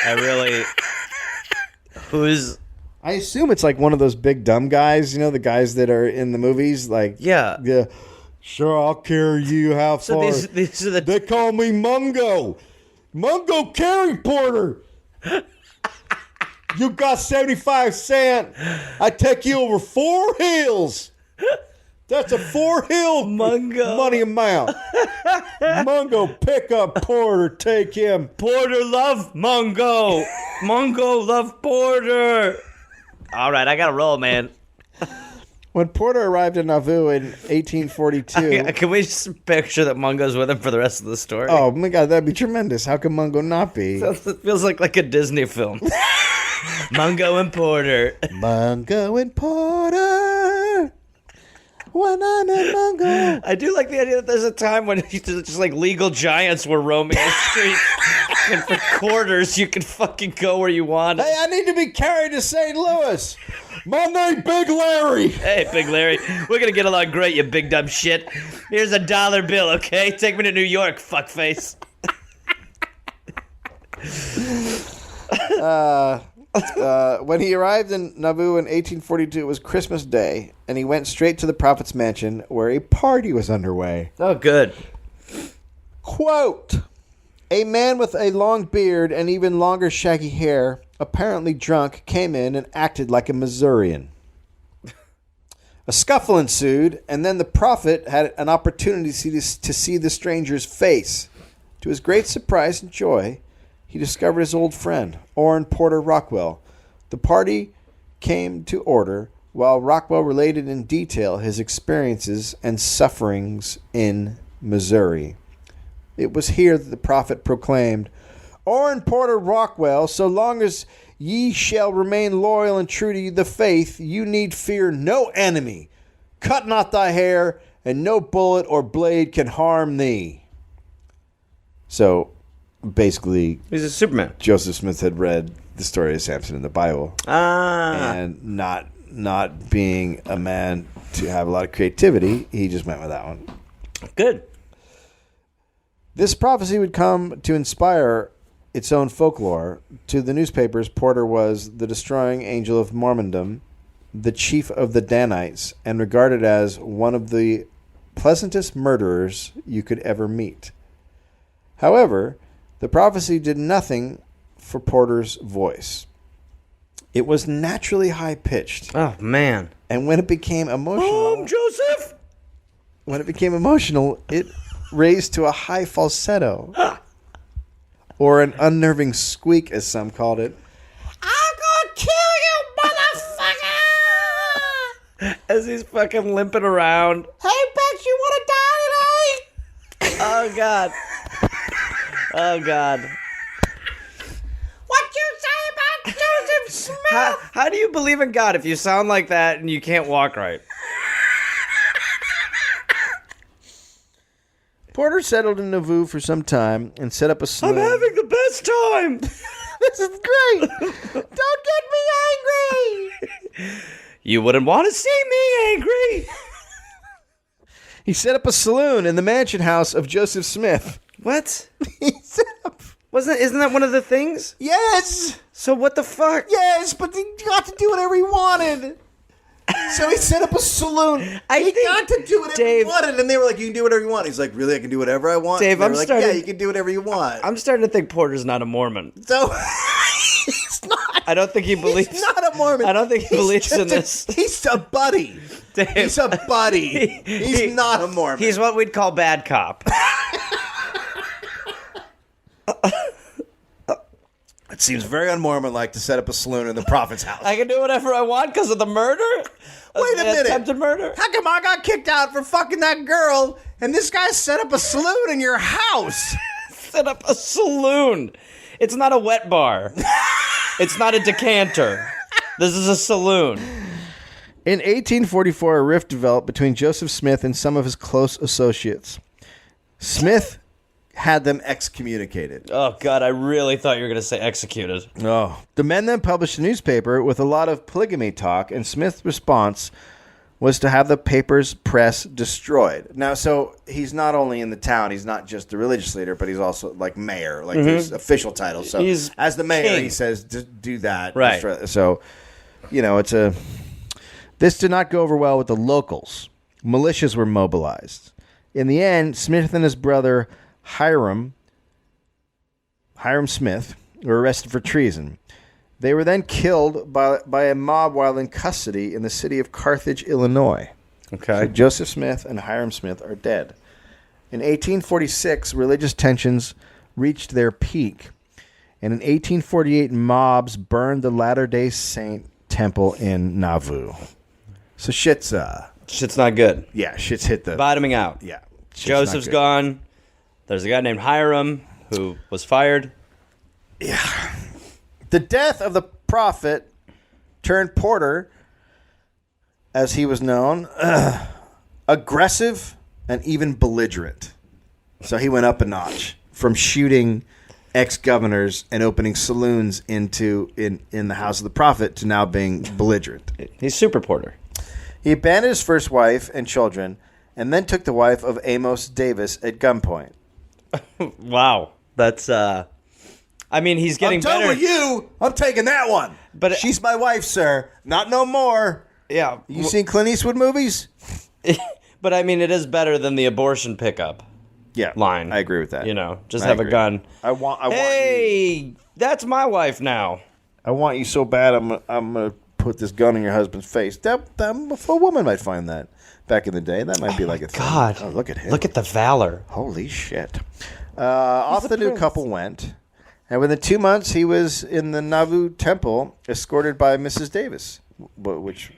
scenario. I assume it's like one of those big dumb guys, the guys that are in the movies, like... Yeah. Sure, I'll carry you how far. So these are the... They call me Mungo. Mungo Carry Porter. You got 75 cents. I take you over 4 hills. That's a 4-hill Mungo money amount. Mungo, pick up Porter, take him. Porter love Mungo. Mungo love Porter. All right, I got to roll, man. When Porter arrived in Nauvoo in 1842... Can we just picture that Mungo's with him for the rest of the story? Oh, my God, that'd be tremendous. How can Mungo not be? It feels like a Disney film. Mungo and Porter. Mungo and Porter. When I'm in Mungo. I do like the idea that there's a time when just like legal giants were roaming the streets. And for quarters, you can fucking go where you want. Hey, I need to be carried to St. Louis. My name Big Larry. Hey, Big Larry. We're going to get along great, you big dumb shit. Here's $1 bill, okay? Take me to New York, fuckface. When he arrived in Nauvoo in 1842, it was Christmas Day, and he went straight to the prophet's mansion where a party was underway. Oh, good. Quote, a man with a long beard and even longer shaggy hair, apparently drunk, came in and acted like a Missourian. A scuffle ensued, and then the prophet had an opportunity to see the stranger's face. To his great surprise and joy, he discovered his old friend, Orrin Porter Rockwell. The party came to order while Rockwell related in detail his experiences and sufferings in Missouri. It was here that the prophet proclaimed, Orrin Porter Rockwell, so long as ye shall remain loyal and true to the faith, you need fear no enemy. Cut not thy hair, and no bullet or blade can harm thee. So, basically, he's a Superman. Joseph Smith had read the story of Samson in the Bible. And not being a man to have a lot of creativity, he just went with that one. Good. This prophecy would come to inspire its own folklore. To the newspapers, Porter was the destroying angel of Mormondom, the chief of the Danites, and regarded as one of the pleasantest murderers you could ever meet. However, the prophecy did nothing for Porter's voice. It was naturally high-pitched. Oh, man. And when it became emotional... Joseph! When it became emotional, it raised to a high falsetto. Or an unnerving squeak, as some called it. I'm gonna kill you, motherfucker! As he's fucking limping around. Hey, Bex, you wanna die today? Oh, God. Oh, God. What you say about Joseph Smith? How do you believe in God if you sound like that and you can't walk right? Porter settled in Nauvoo for some time and set up a saloon. I'm having the best time. This is great. Don't get me angry. You wouldn't want to see me angry. He set up a saloon in the mansion house of Joseph Smith. What? He set up... Isn't that one of the things? Yes. So what the fuck? Yes, but he got to do whatever he wanted. So he set up a saloon. He got to do whatever he wanted, and they were like, "You can do whatever you want." He's like, "Really? I can do whatever I want." Dave, I'm starting. Yeah, you can do whatever you want. I'm starting to think Porter's not a Mormon. So he's not. I don't think he believes. He's not a Mormon. I don't think he believes in this. He's a buddy. Dave, he's a buddy. He's not a Mormon. He's what we'd call bad cop. It seems very un-Mormon-like to set up a saloon in the prophet's house. I can do whatever I want because of the murder? Wait a minute. Attempted murder? How come I got kicked out for fucking that girl, and this guy set up a saloon in your house? Set up a saloon. It's not a wet bar. It's not a decanter. This is a saloon. In 1844, a rift developed between Joseph Smith and some of his close associates. Smith had them excommunicated. Oh, God, I really thought you were going to say executed. Oh. The men then published a newspaper with a lot of polygamy talk, and Smith's response was to have the paper's press destroyed. Now, so he's not only in the town, he's not just the religious leader, but he's also like mayor, like his official title. So He's as the mayor, king. he says, do that. Right. So, this did not go over well with the locals. Militias were mobilized. In the end, Smith and his brother Hiram Smith were arrested for treason. They were then killed by a mob while in custody in the city of Carthage, Illinois. Okay. So Joseph Smith and Hiram Smith are dead. In 1846, religious tensions reached their peak. And in 1848, mobs burned the Latter-day Saint temple in Nauvoo. So shit's not good. yeah, shit's hit the Bottoming out. yeah. shit's Joseph's not good. gone. There's a guy named Hiram who was fired. The death of the prophet turned Porter, as he was known, aggressive and even belligerent. So he went up a notch from shooting ex-governors and opening saloons in the house of the prophet to now being belligerent. He's Super Porter. He abandoned his first wife and children and then took the wife of Amos Davis at gunpoint. Wow. That's, he's getting I'm done better. with you. I'm taking that one. But she's my wife, sir. Not no more. Yeah. You seen Clint Eastwood movies? But, it is better than the abortion pickup Yeah, line. I agree with that. Just I have agree. a gun. I want you. Hey, that's my wife now. I want you so bad. I'm gonna put this gun in your husband's face. That a woman might find that back in the day. That might be like a thing. God. Oh, look at him. Look at the valor. Holy shit. Off the new prince. couple went, and within 2 months he was in the Nauvoo temple, escorted by Mrs. Davis. Which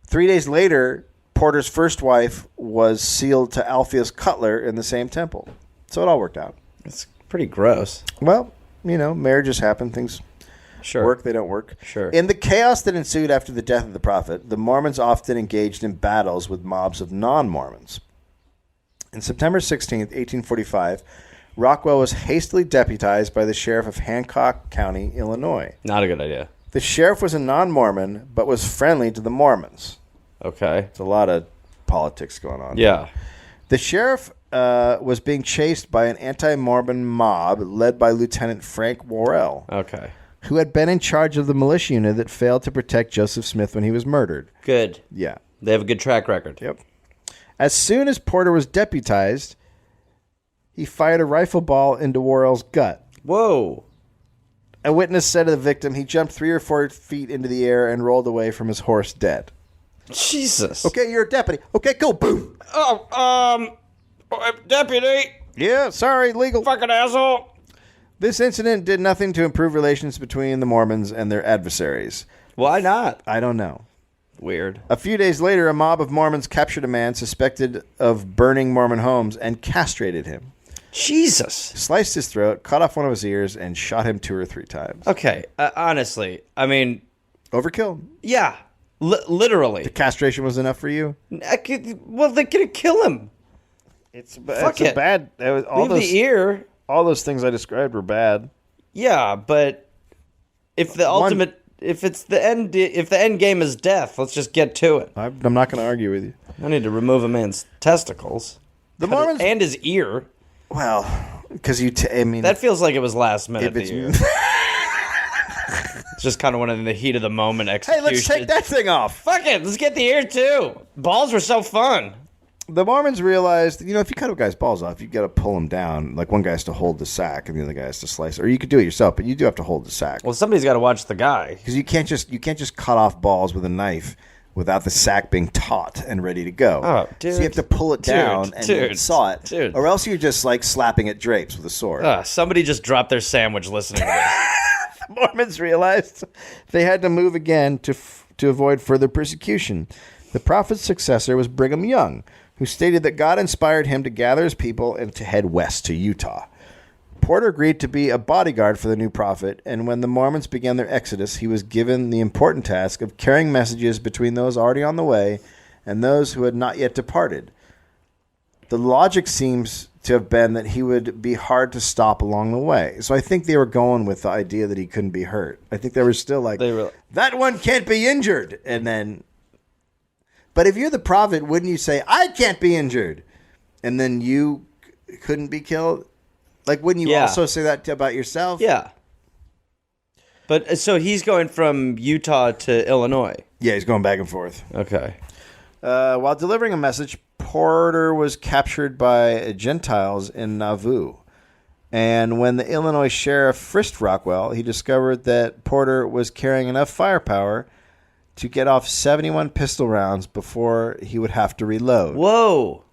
3 days later, Porter's first wife was sealed to Alpheus Cutler in the same temple. So it all worked out. It's pretty gross. Well, marriages happen. Things Sure. work, they don't work. Sure. In the chaos that ensued after the death of the prophet, the Mormons often engaged in battles with mobs of non-Mormons. In September 16th, 1845, Rockwell was hastily deputized by the sheriff of Hancock County, Illinois. Not a good idea. The sheriff was a non-Mormon, but was friendly to the Mormons. Okay. There's a lot of politics going on. Yeah. The sheriff was being chased by an anti-Mormon mob led by Lieutenant Frank Worrell, Okay. who had been in charge of the militia unit that failed to protect Joseph Smith when he was murdered. Good. Yeah. They have a good track record. Yep. As soon as Porter was deputized, he fired a rifle ball into Worrell's gut. Whoa. A witness said of the victim, he jumped 3 or 4 feet into the air and rolled away from his horse dead. Jesus. Okay, you're a deputy. Okay, go. Boom. Deputy. Yeah, sorry, legal. Fucking asshole. This incident did nothing to improve relations between the Mormons and their adversaries. Why not? I don't know. Weird. A few days later, a mob of Mormons captured a man suspected of burning Mormon homes and castrated him. Jesus. Sliced his throat, cut off one of his ears, and shot him 2 or 3 times. Okay. Honestly, Overkill. yeah. Literally. Castration was enough for you? They're going to kill him. It's Fuck it. bad. Leave the ear. All those things I described were bad. Yeah, but if the ultimate... If the end game is death, let's just get to it. I'm not going to argue with you. I need to remove a man's testicles. The Mormons... And his ear. Well, because That feels like it was last minute. if it's... The ear. It's just kind of one of the heat of the moment Hey, execution. let's take that thing off. Fuck it, let's get the ear too. Balls were so fun. The Mormons realized, if you cut a guy's balls off, you got to pull him down. Like one guy has to hold the sack, and the other guy has to slice. Or you could do it yourself, but you do have to hold the sack Well, somebody's got to watch the guy. because you can't just cut off balls with a knife without the sack being taut and ready to go. Oh, dude. So you have to pull it down and saw it, dude. or else you're just like slapping at drapes with a sword. Somebody just dropped their sandwich listening to this. Mormons realized they had to move again to avoid further persecution. The prophet's successor was Brigham Young, who stated that God inspired him to gather his people and to head west to Utah. Porter agreed to be a bodyguard for the new prophet, and when the Mormons began their exodus, he was given the important task of carrying messages between those already on the way and those who had not yet departed. The logic seems to have been that he would be hard to stop along the way. So I think they were going with the idea that he couldn't be hurt. I think they were still like, that one can't be injured. And then, but if you're the prophet, wouldn't you say, I can't be injured? And then you couldn't be killed? Like, wouldn't you also say that about yourself? Yeah. But so he's going from Utah to Illinois. Yeah, he's going back and forth. Okay. While delivering a message, Porter was captured by Gentiles in Nauvoo. And when the Illinois sheriff frisked Rockwell, he discovered that Porter was carrying enough firepower to get off 71 pistol rounds before he would have to reload. Whoa.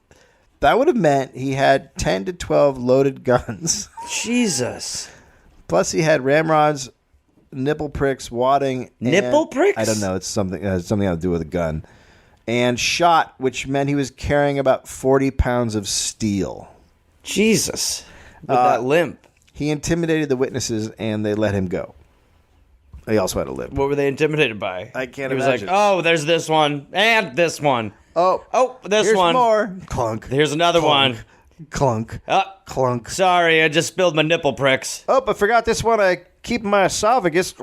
That would have meant he had 10 to 12 loaded guns. Jesus. Plus he had ramrods, nipple pricks, wadding. Nipple pricks? I don't know. It's something to do with a gun. And shot, which meant he was carrying about 40 pounds of steel. Jesus. With that limp. He intimidated the witnesses, and they let him go. He also had a limp. What were they intimidated by? I can't imagine. He was imagine. like, oh, there's this one, and this one. Oh, this here's one. More. Clunk. Here's another Clunk. one. Clunk. Clunk. Sorry, I just spilled my nipple pricks. Oh, I forgot this one. I keep my esophagus.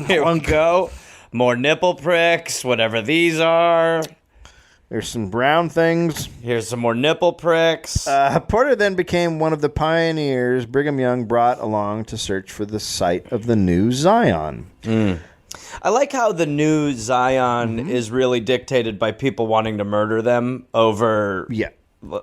Here we go. More nipple pricks, whatever these are. There's some brown things. Here's some more nipple pricks. Porter then became one of the pioneers Brigham Young brought along to search for the site of the new Zion. I like how the new Zion is really dictated by people wanting to murder them over... Yeah.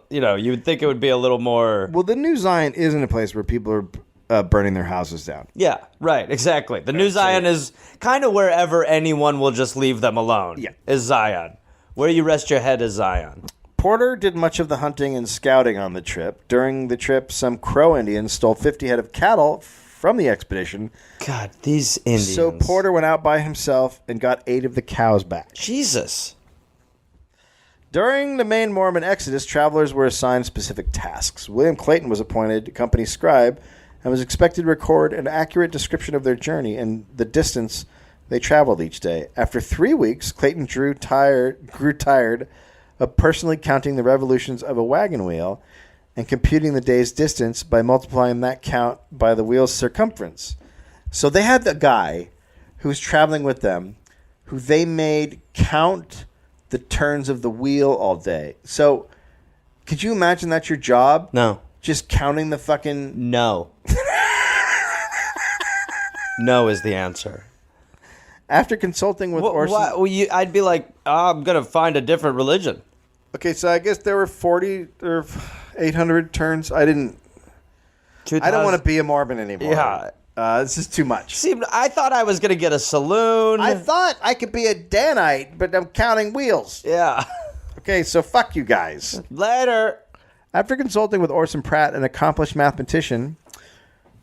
You know, you would think it would be a little more... Well, the new Zion isn't a place where people are burning their houses down. Yeah, right, exactly. The new Zion is kind of wherever anyone will just leave them alone. Yeah. Is Zion. Where you rest your head is Zion. Porter did much of the hunting and scouting on the trip. During the trip, some Crow Indians stole 50 head of cattle from the expedition. God, these Indians. So Porter went out by himself and got 8 of the cows back. Jesus. During the main Mormon exodus, travelers were assigned specific tasks. William Clayton was appointed company scribe and was expected to record an accurate description of their journey and the distance they traveled each day. After 3 weeks, Clayton grew tired of personally counting the revolutions of a wagon wheel and computing the day's distance by multiplying that count by the wheel's circumference. So they had the guy who was traveling with them who they made count the turns of the wheel all day. So could you imagine that's your job? No. Just counting the fucking... No. No is the answer. After consulting with Orson... I'd be like, I'm going to find a different religion. Okay, so I guess there were 40 or 800 turns. I don't want to be a Mormon anymore. Yeah. This is too much. See, I thought I was going to get a saloon. I thought I could be a Danite, but I'm counting wheels. Yeah. Okay, so fuck you guys. Later. After consulting with Orson Pratt, an accomplished mathematician,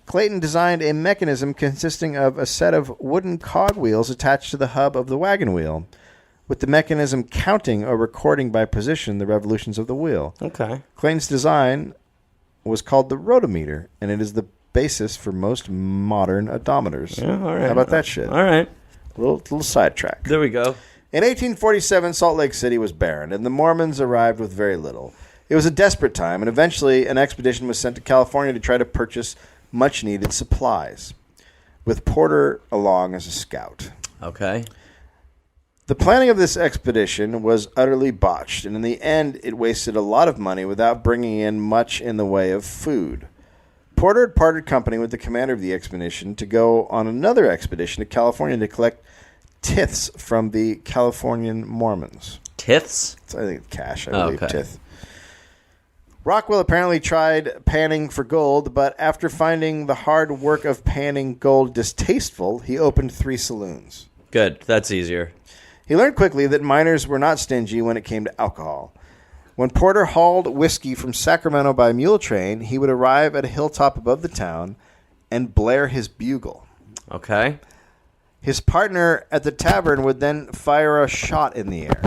Clayton designed a mechanism consisting of a set of wooden cogwheels attached to the hub of the wagon wheel, with the mechanism counting or recording by position the revolutions of the wheel. Okay. Clayton's design was called the rotometer, and it is the basis for most modern odometers. Yeah, all right. How about that shit? All right. Little sidetrack. There we go. In 1847, Salt Lake City was barren, and the Mormons arrived with very little. It was a desperate time, and eventually an expedition was sent to California to try to purchase much-needed supplies, with Porter along as a scout. Okay. The planning of this expedition was utterly botched, and in the end, it wasted a lot of money without bringing in much in the way of food. Porter had parted company with the commander of the expedition to go on another expedition to California to collect tithes from the Californian Mormons. Tiths? I think it's cash, I believe, okay. tithe. Rockwell apparently tried panning for gold, but after finding the hard work of panning gold distasteful, he opened 3 saloons. Good. That's easier. He learned quickly that miners were not stingy when it came to alcohol. When Porter hauled whiskey from Sacramento by mule train, he would arrive at a hilltop above the town and blare his bugle. Okay. His partner at the tavern would then fire a shot in the air.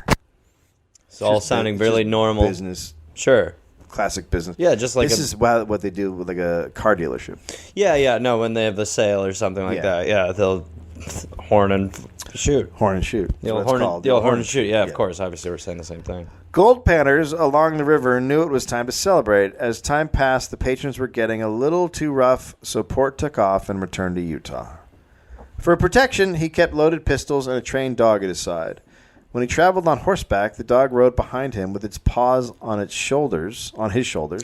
It's all sounding really normal. Business. Sure. Classic business. Yeah, just like this is what they do with like a car dealership. Yeah. No, when they have a sale or something like that. Yeah, they'll horn and shoot. Horn and shoot. The old horn and shoot. Yeah, of course. Obviously, we're saying the same thing. Gold panners along the river knew it was time to celebrate. As time passed, the patrons were getting a little too rough, so Port took off and returned to Utah. For protection, he kept loaded pistols and a trained dog at his side. When he traveled on horseback, the dog rode behind him with its paws on his shoulders.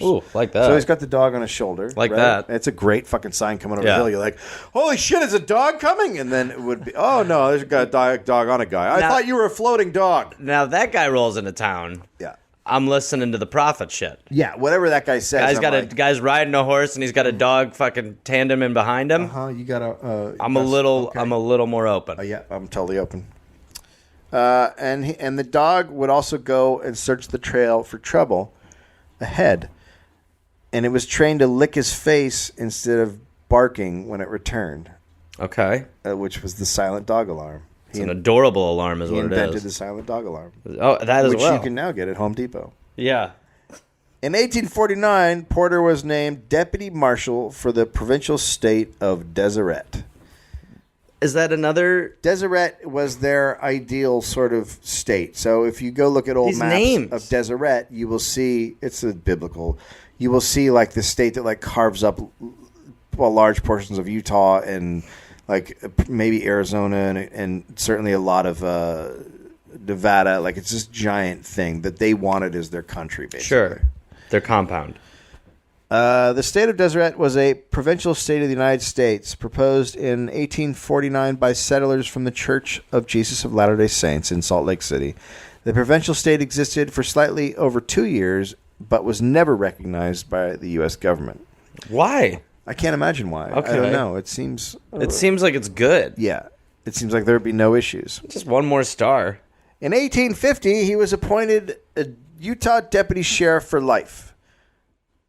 Ooh, like that. So he's got the dog on his shoulder. Like that. It's a great fucking sign coming over the hill. You're like, holy shit, is a dog coming? And then it would be, oh no, there's a dog on a guy. I thought you were a floating dog. Now that guy rolls into town. Yeah. I'm listening to the prophet shit. Yeah, whatever that guy says. Guy's riding a horse and he's got a dog fucking tandeming behind him. You gotta. I'm a little more open. Yeah, I'm totally open. And the dog would also go and search the trail for trouble ahead, and it was trained to lick his face instead of barking when it returned. Okay, which was the silent dog alarm. It's an adorable alarm, is what it is. He invented the silent dog alarm. Oh, that as well. Which you can now get at Home Depot. Yeah. In 1849, Porter was named Deputy Marshal for the provincial state of Deseret. Is that another? Deseret was their ideal sort of state. So if you go look at old maps of Deseret, you will see it's a biblical. You will see like the state that like carves up large portions of Utah and like maybe Arizona and certainly a lot of Nevada. Like it's this giant thing that they wanted as their country, basically. Sure, their compound. The state of Deseret was a provincial state of the United States proposed in 1849 by settlers from the Church of Jesus of Latter-day Saints in Salt Lake City. The provincial state existed for slightly over 2 years, but was never recognized by the U.S. government. Why? I can't imagine why. Okay. I don't know. It seems like it's good. Yeah. It seems like there would be no issues. Just one more star. In 1850, he was appointed a Utah deputy sheriff for life,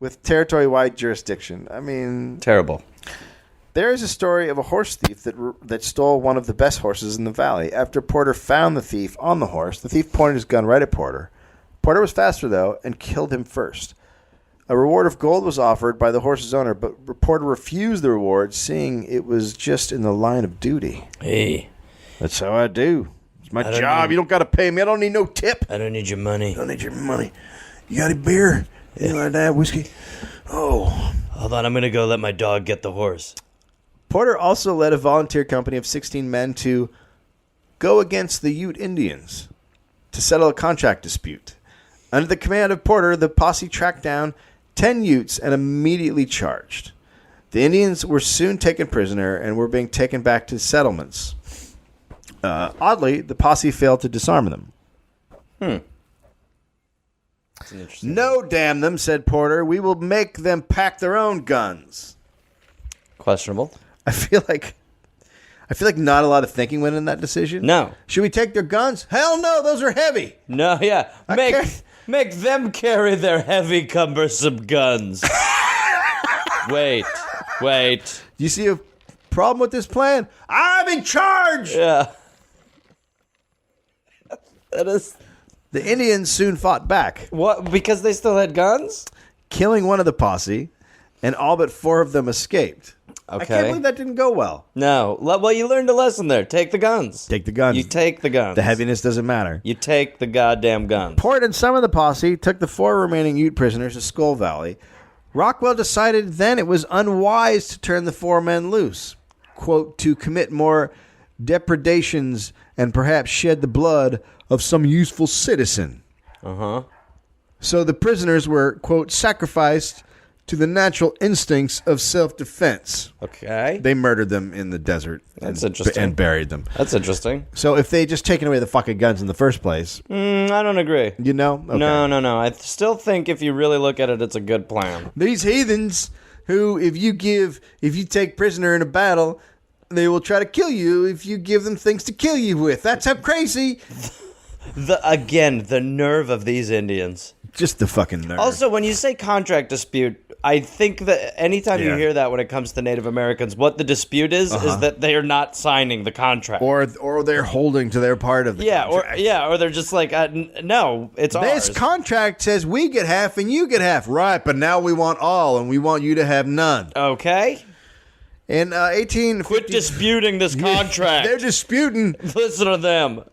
with territory-wide jurisdiction. I mean... Terrible. There is a story of a horse thief that stole one of the best horses in the valley. After Porter found the thief on the horse, the thief pointed his gun right at Porter. Porter was faster, though, and killed him first. A reward of gold was offered by the horse's owner, but Porter refused the reward, seeing it was just in the line of duty. Hey. That's how I do. It's my job. You don't got to pay me. I don't need no tip. I don't need your money. I don't need your money. You got a beer? You like that whiskey? Oh. Hold on, I'm going to go let my dog get the horse. Porter also led a volunteer company of 16 men to go against the Ute Indians to settle a contract dispute. Under the command of Porter, the posse tracked down 10 Utes and immediately charged. The Indians were soon taken prisoner and were being taken back to settlements. Oddly, the posse failed to disarm them. No, damn them, said Porter. We will make them pack their own guns. Questionable. I feel like not a lot of thinking went in that decision. No. Should we take their guns? Hell no, those are heavy. No, yeah. Make them carry their heavy, cumbersome guns. Wait. Do you see a problem with this plan? I'm in charge. Yeah. That is... The Indians soon fought back. What? Because they still had guns? Killing one of the posse, and all but 4 of them escaped. Okay. I can't believe that didn't go well. No. Well, you learned a lesson there. Take the guns. Take the guns. You take the guns. The heaviness doesn't matter. You take the goddamn guns. Port and some of the posse took the 4 remaining Ute prisoners to Skull Valley. Rockwell decided then it was unwise to turn the 4 men loose, quote, to commit more depredations and perhaps shed the blood of some useful citizen. Uh-huh. So the prisoners were, quote, sacrificed to the natural instincts of self-defense. Okay. They murdered them in the desert. That's interesting. And buried them. That's interesting. So if they had just taken away the fucking guns in the first place... I don't agree. You know? Okay. No. I still think if you really look at it, it's a good plan. These heathens who, if you take prisoner in a battle, they will try to kill you if you give them things to kill you with. That's how crazy... The nerve of these Indians. Just the fucking nerve. Also, when you say contract dispute, I think that anytime you hear that when it comes to Native Americans, what the dispute is that they are not signing the contract. Or they're holding to their part of the contract. Or they're just like, no, it's ours. This contract says we get half and you get half. Right, but now we want all and we want you to have none. Okay. In 1850... Quit disputing this contract. They're disputing. Listen to them.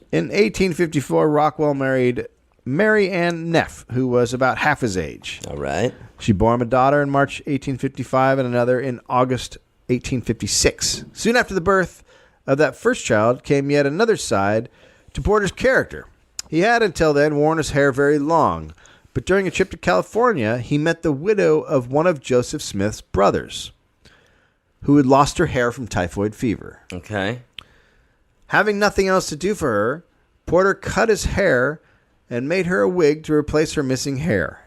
In 1854, Rockwell married Mary Ann Neff, who was about half his age. All right. She bore him a daughter in March 1855 and another in August 1856. Soon after the birth of that first child came yet another side to Porter's character. He had until then worn his hair very long, but during a trip to California, he met the widow of one of Joseph Smith's brothers, who had lost her hair from typhoid fever. Okay. Having nothing else to do for her, Porter cut his hair and made her a wig to replace her missing hair.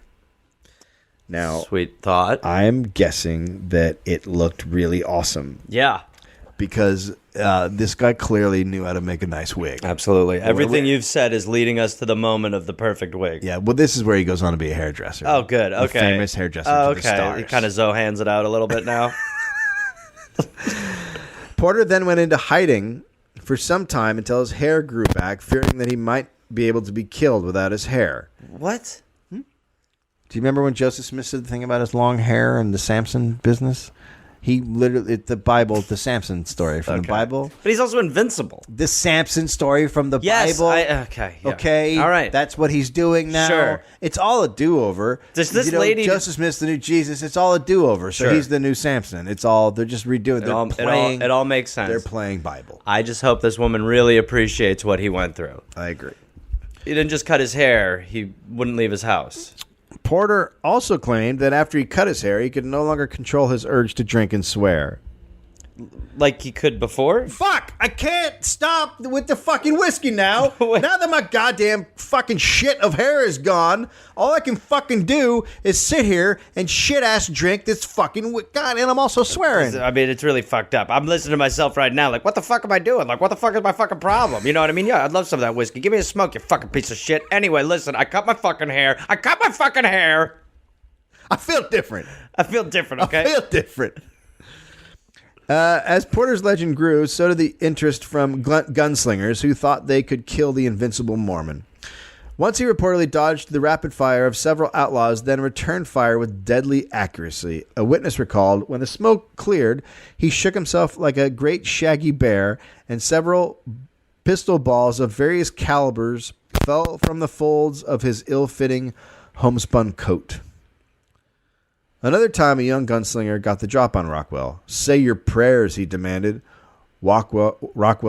Now, Sweet thought. I'm guessing that it looked really awesome Yeah. because this guy clearly knew how to make a nice wig. Absolutely. Everything you've said is leading us to the moment of the perfect wig. Yeah, well, this is where he goes on to be a hairdresser. Oh, good. The Okay. famous hairdresser Oh, for the okay. stars. He kind of Zohan's it out a little bit now. Porter then went into hiding for some time until his hair grew back, fearing that he might be able to be killed without his hair. What? Do you remember when Joseph Smith said the thing about his long hair and the Samson business? He literally, the Bible, the Samson story from the Bible. But he's also invincible. The Samson story from the Yes. Bible. Okay. Yeah. Okay. All right. That's what he's doing now. Sure. It's all a do-over. Does this lady- Joseph Smith's the new Jesus. It's all a do-over. So Sure. he's the new Samson. It's all, they're just redoing. It all makes sense. They're playing Bible. I just hope this woman really appreciates what he went through. I agree. He didn't just cut his hair. He wouldn't leave his house. Porter also claimed that after he cut his hair, he could no longer control his urge to drink and swear. Like he could before? Fuck! I can't stop with the fucking whiskey now. Wait. Now that my goddamn fucking shit of hair is gone, all I can fucking do is sit here and shit-ass drink this fucking... God, and I'm also swearing. I mean, it's really fucked up. I'm listening to myself right now like, what the fuck am I doing? Like, what the fuck is my fucking problem? You know what I mean? Yeah, I'd love some of that whiskey. Give me a smoke, you fucking piece of shit. Anyway, listen, I cut my fucking hair. I I feel different. feel different, okay? I feel different. As Porter's legend grew, so did the interest from gunslingers who thought they could kill the invincible Mormon. Once he reportedly dodged the rapid fire of several outlaws, then returned fire with deadly accuracy. A witness recalled, when the smoke cleared, he shook himself like a great shaggy bear, and several pistol balls of various calibers fell from the folds of his ill-fitting homespun coat. Another time, a young gunslinger got the drop on Rockwell. "Say your prayers," he demanded. Rockwell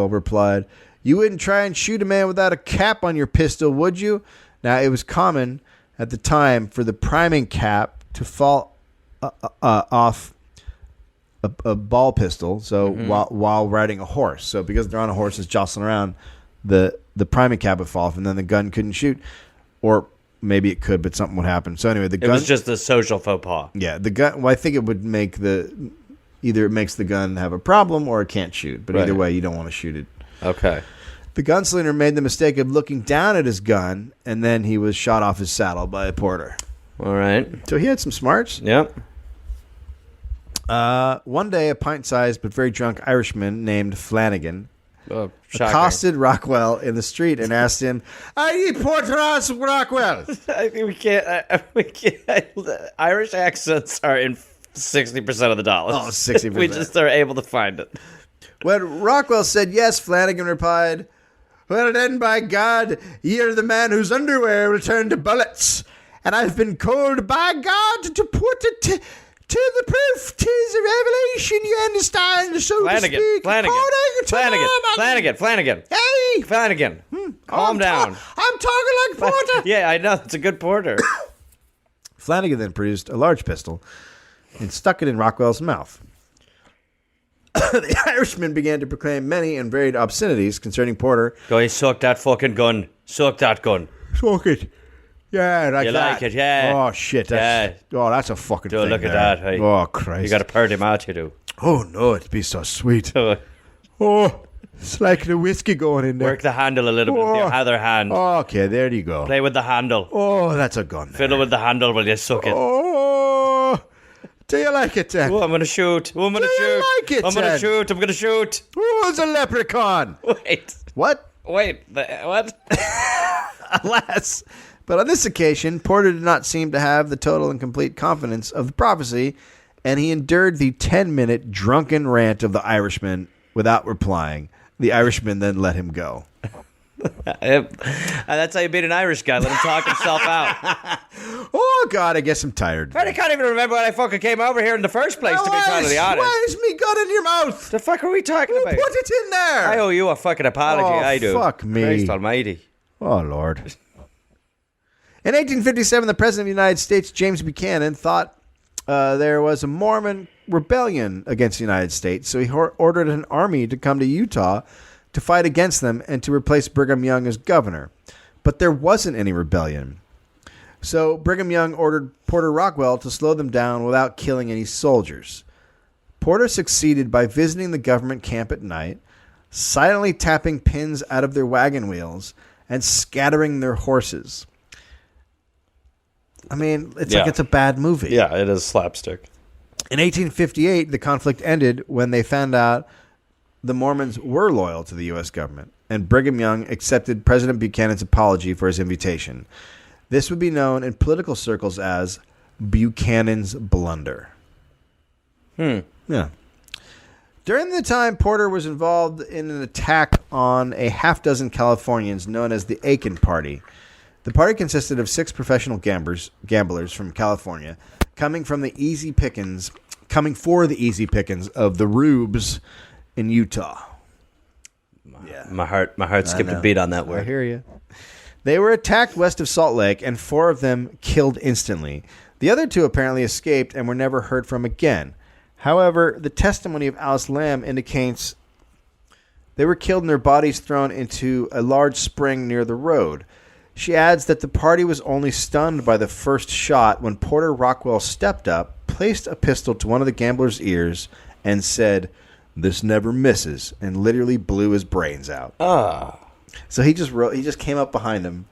replied, "You wouldn't try and shoot a man without a cap on your pistol, would you?" Now, it was common at the time for the priming cap to fall off a ball pistol. So while riding a horse, so because they're on a horse, it's jostling around, the priming cap would fall off, and then the gun couldn't shoot, or maybe it could, but something would happen. So anyway, the gun... It was just a social faux pas. Yeah, the gun... Well, I think it would make either it makes the gun have a problem or it can't shoot. But either way, you don't want to shoot it. Okay. The gunslinger made the mistake of looking down at his gun, and then he was shot off his saddle by a porter. All right. So he had some smarts. Yep. One day, a pint-sized but very drunk Irishman named Flanagan Oh, shocking. accosted Rockwell in the street and asked him, "Are you Porteras Rockwell?" We can't. Irish accents are in 60% of the dollars. Oh, 60%. We just are able to find it. When Rockwell said yes, Flanagan replied, "Well then, by God, you're the man whose underwear will turn to bullets. And I've been called by God to put it to the proof. 'Tis a revelation, you understand, so to speak. Flanagan. Hey! Flanagan. Calm down. I'm talking like Porter. Yeah, I know. It's a good porter. Flanagan then produced a large pistol and stuck it in Rockwell's mouth. The Irishman began to proclaim many and varied obscenities concerning Porter. Go, he suck that fucking gun. Suck that gun. Suck it. Yeah, like You that. like it, yeah. Oh, shit. That's a fucking Do thing look at there. that. Hey. Oh, Christ. You got to purr him out, you do. Oh, no, it'd be so sweet. Oh, it's like the whiskey going in there. Work the handle a little bit with your other hand. Okay, there you go. Play with the handle. Oh, that's a gun. Fiddle with the handle while you suck it. Oh, do you like it, Ted? Oh, I'm going to shoot. Oh, I'm going to Do you shoot. like it, I'm going to Ted? shoot. I'm going to shoot. Oh, it's a leprechaun. Wait. What? What? Alas. But on this occasion, Porter did not seem to have the total and complete confidence of the prophecy, and he endured the 10-minute drunken rant of the Irishman without replying. The Irishman then let him go. That's how you beat an Irish guy. Let him talk himself out. Oh, God, I guess I'm tired. I can't even remember when I fucking came over here in the first place, to be totally honest. Why is me gun in your mouth? The fuck are we talking Who about? put it in there? I owe you a fucking apology. Oh, I do. fuck me. Christ almighty. Oh, Lord. In 1857, the President of the United States, James Buchanan, thought there was a Mormon rebellion against the United States, so he ordered an army to come to Utah to fight against them and to replace Brigham Young as governor. But there wasn't any rebellion. So Brigham Young ordered Porter Rockwell to slow them down without killing any soldiers. Porter succeeded by visiting the government camp at night, silently tapping pins out of their wagon wheels, and scattering their horses. I mean, it's like it's a bad movie. Yeah, it is slapstick. In 1858, the conflict ended when they found out the Mormons were loyal to the U.S. government, and Brigham Young accepted President Buchanan's apology for his invitation. This would be known in political circles as Buchanan's blunder. Yeah. During the time Porter was involved in an attack on a half-dozen Californians known as the Aiken Party. The party consisted of 6 professional gamblers from California coming for the easy pickings of the rubes in Utah. My heart skipped a beat on that word. I hear you. They were attacked west of Salt Lake, and 4 of them killed instantly. The other 2 apparently escaped and were never heard from again. However, the testimony of Alice Lamb indicates they were killed and their bodies thrown into a large spring near the road. She adds that the party was only stunned by the first shot when Porter Rockwell stepped up, placed a pistol to one of the gamblers' ears, and said, "This never misses," and literally blew his brains out. So he just came up behind him,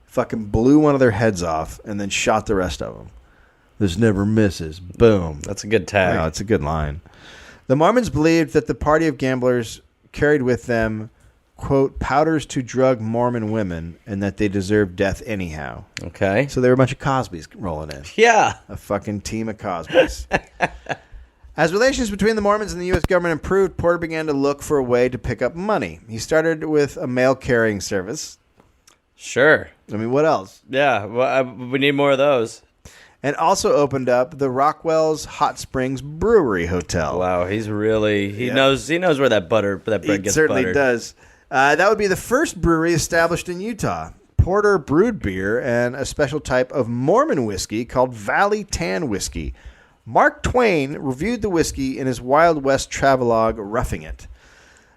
fucking blew one of their heads off, and then shot the rest of them. "This never misses." Boom. That's a good tag. Wow, it's a good line. The Mormons believed that the party of gamblers carried with them, quote, powders to drug Mormon women, and that they deserved death anyhow. Okay. So there were a bunch of Cosbys rolling in. Yeah. A fucking team of Cosbys. As relations between the Mormons and the U.S. government improved, Porter began to look for a way to pick up money. He started with a mail carrying service. Sure. I mean, what else? Yeah, well, we need more of those. And also opened up the Rockwell's Hot Springs Brewery Hotel. Wow, he's really he knows where that bread gets buttered. He certainly does. That would be the first brewery established in Utah. Porter brewed beer and a special type of Mormon whiskey called Valley Tan whiskey. Mark Twain reviewed the whiskey in his Wild West travelogue, Roughing It.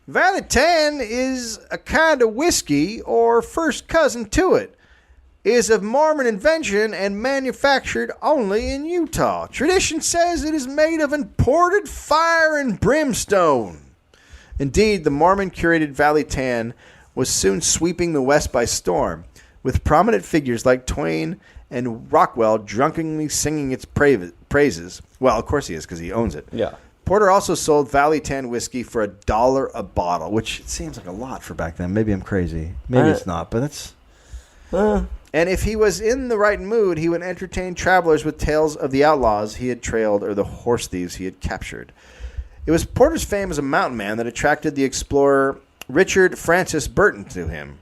Valley Tan is a kind of whiskey, or first cousin to it. Is of Mormon invention and manufactured only in Utah. Tradition says it is made of imported fire and brimstone. Indeed, the Mormon-curated Valley Tan was soon sweeping the West by storm, with prominent figures like Twain and Rockwell drunkenly singing its praises. Well, of course he is, because he owns it. Yeah. Porter also sold Valley Tan whiskey for $1 a bottle, which seems like a lot for back then. Maybe I'm crazy. Maybe it's not, but that's... And if he was in the right mood, he would entertain travelers with tales of the outlaws he had trailed or the horse thieves he had captured. It was Porter's fame as a mountain man that attracted the explorer Richard Francis Burton to him.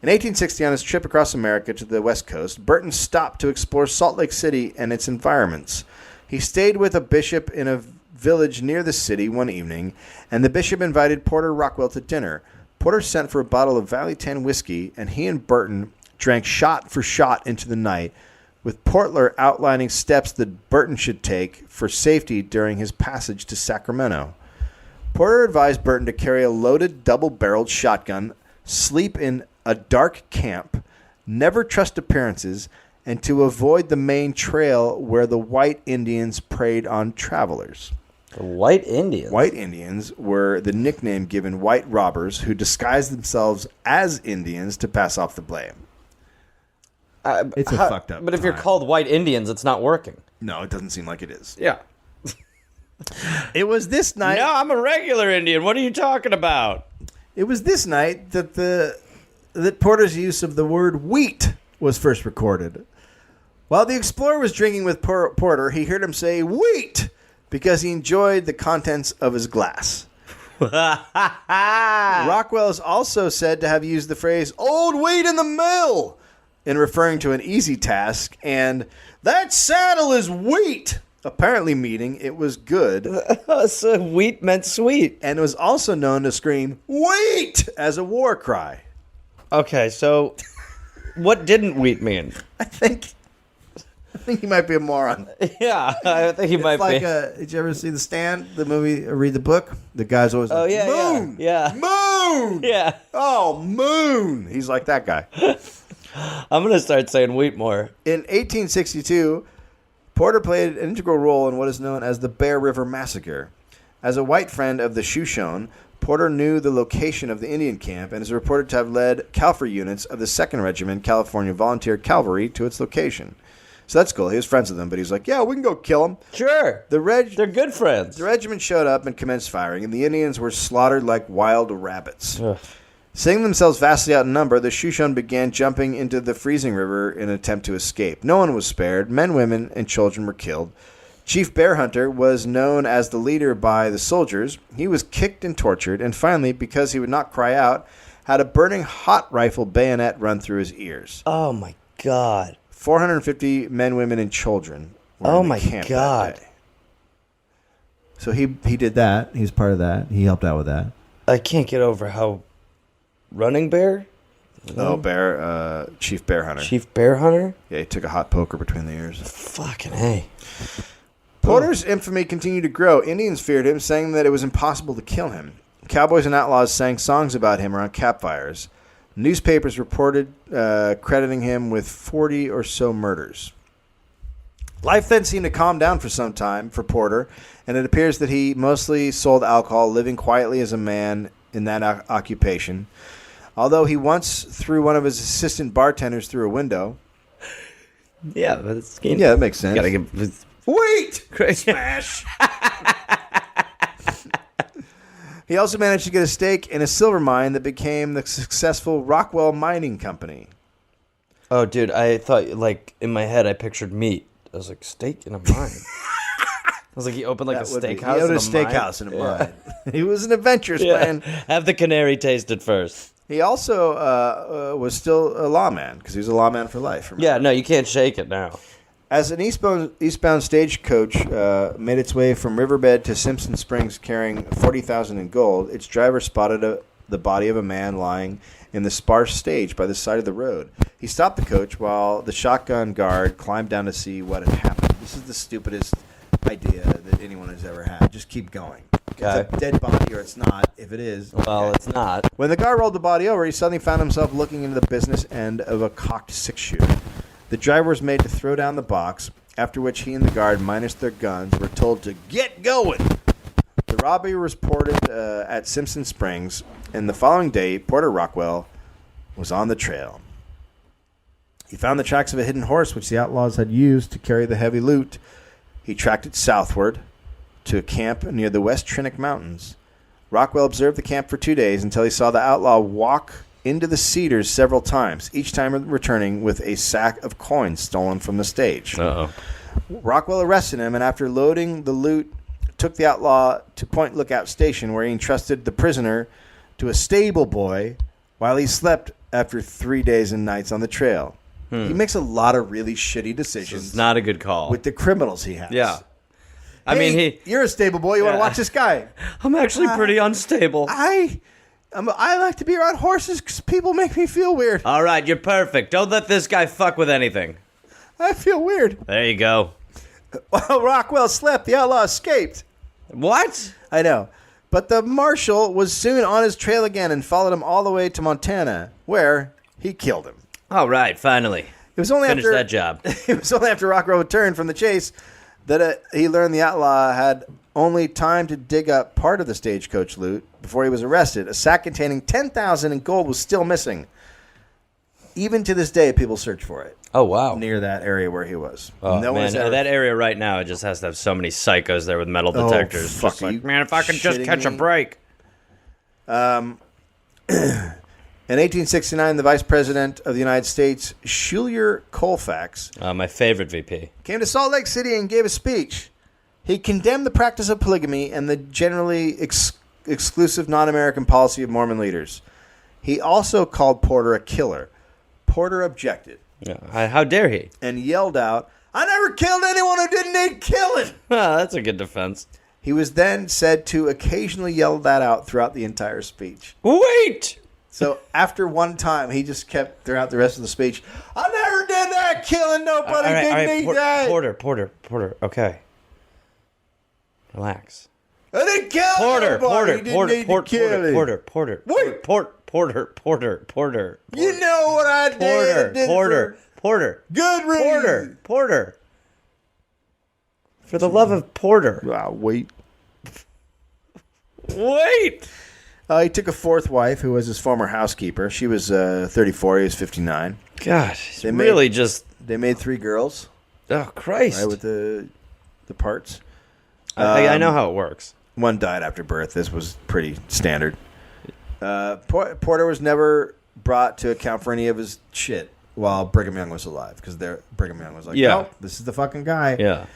In 1860, on his trip across America to the West Coast, Burton stopped to explore Salt Lake City and its environments. He stayed with a bishop in a village near the city one evening, and the bishop invited Porter Rockwell to dinner. Porter sent for a bottle of Valley Tan whiskey, and he and Burton drank shot for shot into the night, with Porter outlining steps that Burton should take for safety during his passage to Sacramento. Porter advised Burton to carry a loaded double-barreled shotgun, sleep in a dark camp, never trust appearances, and to avoid the main trail where the white Indians preyed on travelers. The white Indians? White Indians were the nickname given white robbers who disguised themselves as Indians to pass off the blame. It's a fucked up But if time. you're called white Indians, it's not working. No, it doesn't seem like it is. Yeah. It was this night. No, I'm a regular Indian. What are you talking about? It was this night that that Porter's use of the word wheat was first recorded. While the explorer was drinking with Porter, he heard him say wheat because he enjoyed the contents of his glass. Rockwell is also said to have used the phrase "old wheat in the mill" in referring to an easy task, and "that saddle is wheat," apparently meaning it was good. So wheat meant sweet. And it was also known to scream "wheat" as a war cry. Okay, so what didn't wheat mean? I think he might be a moron. Yeah, I think he might Like, be. did you ever see The Stand, the movie, or read the book? The guy's always like, yeah, moon! yeah. Moon! Yeah. Oh, moon! He's like that guy. I'm going to start saying wheat more. In 1862, Porter played an integral role in what is known as the Bear River Massacre. As a white friend of the Shoshone, Porter knew the location of the Indian camp and is reported to have led cavalry units of the 2nd Regiment California Volunteer Cavalry to its location. So that's cool. He was friends with them, but he's like, yeah, we can go kill them. Sure. They're good friends. The regiment showed up and commenced firing, and the Indians were slaughtered like wild rabbits. Ugh. Seeing themselves vastly outnumbered, the Shoshone began jumping into the freezing river in an attempt to escape. No one was spared. Men, women, and children were killed. Chief Bear Hunter was known as the leader by the soldiers. He was kicked and tortured, and finally, because he would not cry out, had a burning hot rifle bayonet run through his ears. Oh, my God. 450 men, women, and children were in the camp that day. So he did that. He was part of that. He helped out with that. I can't get over how Running Bear? Oh, Chief Bear Hunter. Chief Bear Hunter? Yeah, he took a hot poker between the ears. Fucking hey. Porter's infamy continued to grow. Indians feared him, saying that it was impossible to kill him. Cowboys and outlaws sang songs about him around campfires. Newspapers reported crediting him with 40 or so murders. Life then seemed to calm down for some time for Porter, and it appears that he mostly sold alcohol, living quietly as a man in that occupation. Although he once threw one of his assistant bartenders through a window. Yeah, but it's... Yeah, that makes sense. Gotta give... Wait! Smash! He also managed to get a stake in a silver mine that became the successful Rockwell Mining Company. Oh, dude, I thought, like, in my head, I pictured meat. I was like, steak in a mine. I was like, he opened, like, a steakhouse. He owned a steakhouse in a mine. He was an adventurous man. Have the canary tasted first. He also was still a lawman, because he was a lawman for life. Remember? Yeah, no, you can't shake it now. As an eastbound stagecoach made its way from Riverbed to Simpson Springs carrying $40,000 in gold, its driver spotted the body of a man lying in the sparse stage by the side of the road. He stopped the coach while the shotgun guard climbed down to see what had happened. This is the stupidest idea that anyone has ever had. Just keep going. Okay. It's a dead body, or it's not. If it is, Well, okay. it's not. When the guard rolled the body over, he suddenly found himself looking into the business end of a cocked six-shooter. The driver was made to throw down the box, after which he and the guard, minus their guns, were told to get going. The robbery was reported at Simpson Springs, and the following day, Porter Rockwell was on the trail. He found the tracks of a hidden horse, which the outlaws had used to carry the heavy loot. He tracked it southward to a camp near the West Trinnick Mountains. Rockwell observed the camp for 2 days until he saw the outlaw walk into the cedars several times, each time returning with a sack of coins stolen from the stage. Uh-oh. Rockwell arrested him, and after loading the loot, took the outlaw to Point Lookout Station, where he entrusted the prisoner to a stable boy while he slept after 3 days and nights on the trail. He makes a lot of really shitty decisions. It's not a good call. With the criminals he has. Yeah. I Hey, mean, you're a stable boy. You want to watch this guy? I'm actually pretty unstable. I like to be around horses because people make me feel weird. All right, you're perfect. Don't let this guy fuck with anything. I feel weird. There you go. While Rockwell slept, the outlaw escaped. What? I know. But the marshal was soon on his trail again and followed him all the way to Montana, where he killed him. All right, finally. It was only Finish that job. It was only after Rockwell returned from the chase that he learned the outlaw had only time to dig up part of the stagecoach loot before he was arrested. A sack containing $10,000 in gold was still missing. Even to this day, people search for it. Oh, wow. Near that area where he was. Oh, no man, one's ever... that area right now, it just has to have so many psychos there with metal detectors. fuck, Just like, you man, if I could just shitting catch a me? break. In 1869, the Vice President of the United States, Schuyler Colfax, My favorite VP. came to Salt Lake City and gave a speech. He condemned the practice of polygamy and the generally exclusive non-American policy of Mormon leaders. He also called Porter a killer. Porter objected. Yeah. How dare he? And yelled out, "I never killed anyone who didn't need killing." That's a good defense. He was then said to occasionally yell that out throughout the entire speech. Wait! So after one time, he just kept throughout the rest of the speech, "I never did that, killing nobody, didn't need that." Porter, okay. Relax. I didn't kill Porter. You know what I did. Porter. Good reason. Porter. For the love of Porter. Wait. Wait. He took a fourth wife who was his former housekeeper. She was 34. He was 59. Gosh, They made 3 girls. Oh, Christ. Right, with the parts. I know how it works. One died after birth. This was pretty standard. Porter was never brought to account for any of his shit while Brigham Young was alive, because Brigham Young was like, "No, this is the fucking guy." Yeah.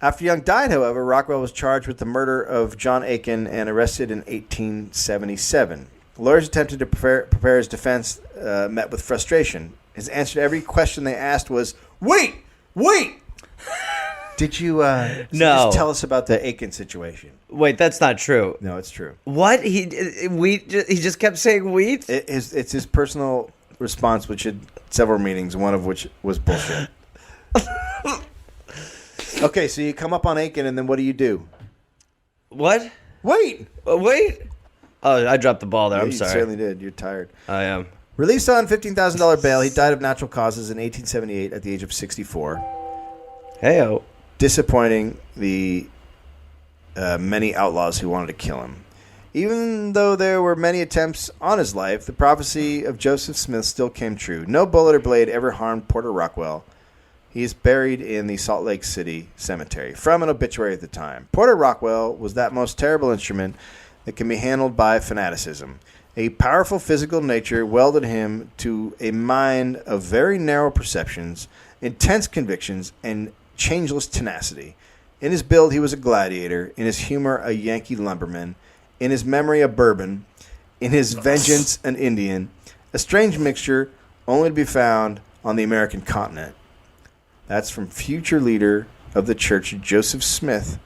After Young died, however, Rockwell was charged with the murder of John Aiken and arrested in 1877. Lawyers attempted to prepare his defense, met with frustration. His answer to every question they asked was, "Wait! Did you No. just tell us about the Aiken situation?" Wait, that's not true. No, it's true. What? He just kept saying wheat? It's his personal response, which had several meanings, one of which was bullshit. Okay, so you come up on Aiken, and then what do? What? Wait! Wait? Oh, I dropped the ball there. Yeah, I'm sorry. You certainly did. You're tired. I am. Released on $15,000 bail, he died of natural causes in 1878 at the age of 64. Hey-o. Disappointing the many outlaws who wanted to kill him. Even though there were many attempts on his life, the prophecy of Joseph Smith still came true. No bullet or blade ever harmed Porter Rockwell. He is buried in the Salt Lake City Cemetery. From an obituary at the time, Porter Rockwell was that most terrible instrument that can be handled by fanaticism. A powerful physical nature welded him to a mind of very narrow perceptions, intense convictions, and changeless tenacity. In his build, he was a gladiator. In his humor, a Yankee lumberman. In his memory, a bourbon. In his vengeance, an Indian. A strange mixture only to be found on the American continent. That's from future leader of the church, Joseph Smith,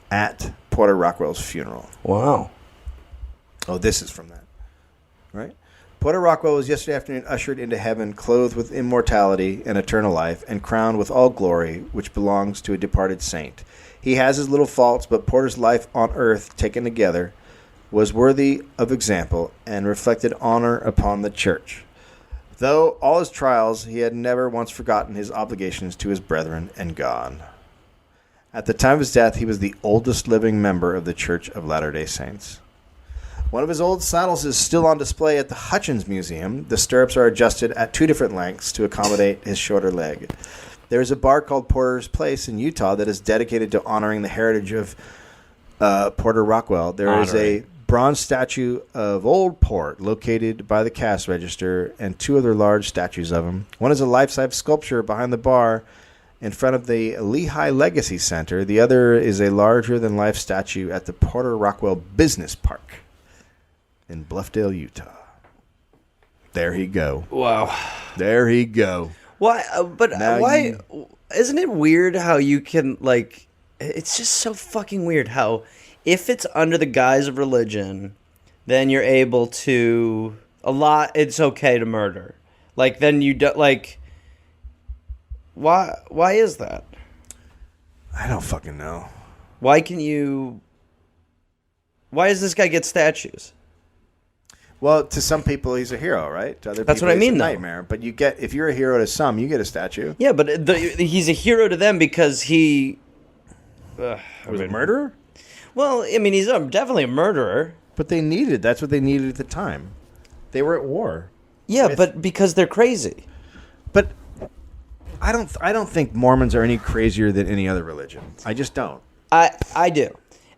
at Porter Rockwell's funeral. Wow. Oh, this is from that. Right? Porter Rockwell was yesterday afternoon ushered into heaven, clothed with immortality and eternal life, and crowned with all glory, which belongs to a departed saint. He has his little faults, but Porter's life on earth, taken together, was worthy of example and reflected honor upon the church. Though all his trials, he had never once forgotten his obligations to his brethren and God. At the time of his death, he was the oldest living member of the Church of Latter-day Saints. One of his old saddles is still on display at the Hutchins Museum. The stirrups are adjusted at 2 different lengths to accommodate his shorter leg. There is a bar called Porter's Place in Utah that is dedicated to honoring the heritage of Porter Rockwell. There is a bronze statue of Old Port located by the cash register and 2 other large statues of him. One is a life-size sculpture behind the bar in front of the Lehigh Legacy Center. The other is a larger-than-life statue at the Porter Rockwell Business Park in Bluffdale, Utah. There he go. Wow. There he go. Why? Why? Isn't it weird how you can, like... It's just so fucking weird how... If it's under the guise of religion, then you're able to it's okay to murder. Like, then you don't, like, why is that? I don't fucking know. Why does this guy get statues? Well, to some people, he's a hero, right? To other That's people, what I mean, he's a though. nightmare. But if you're a hero to some, you get a statue. Yeah, but he's a hero to them because he... Was a murderer? Well, I mean, he's definitely a murderer. But that's what they needed at the time. They were at war. Yeah, but because they're crazy. But I don't think Mormons are any crazier than any other religion. I just don't. I do.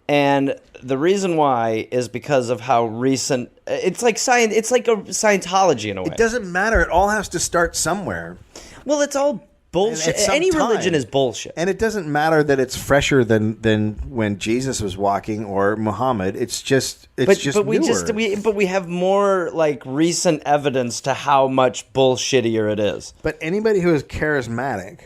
And the reason why is because of how recent... It's like science. It's like a Scientology in a way. It doesn't matter. It all has to start somewhere. Well, it's all bullshit. some Any time. religion is bullshit. And it doesn't matter that it's fresher than when Jesus was walking or Muhammad. It's just newer. we have more like recent evidence to how much bullshittier it is. But anybody who is charismatic,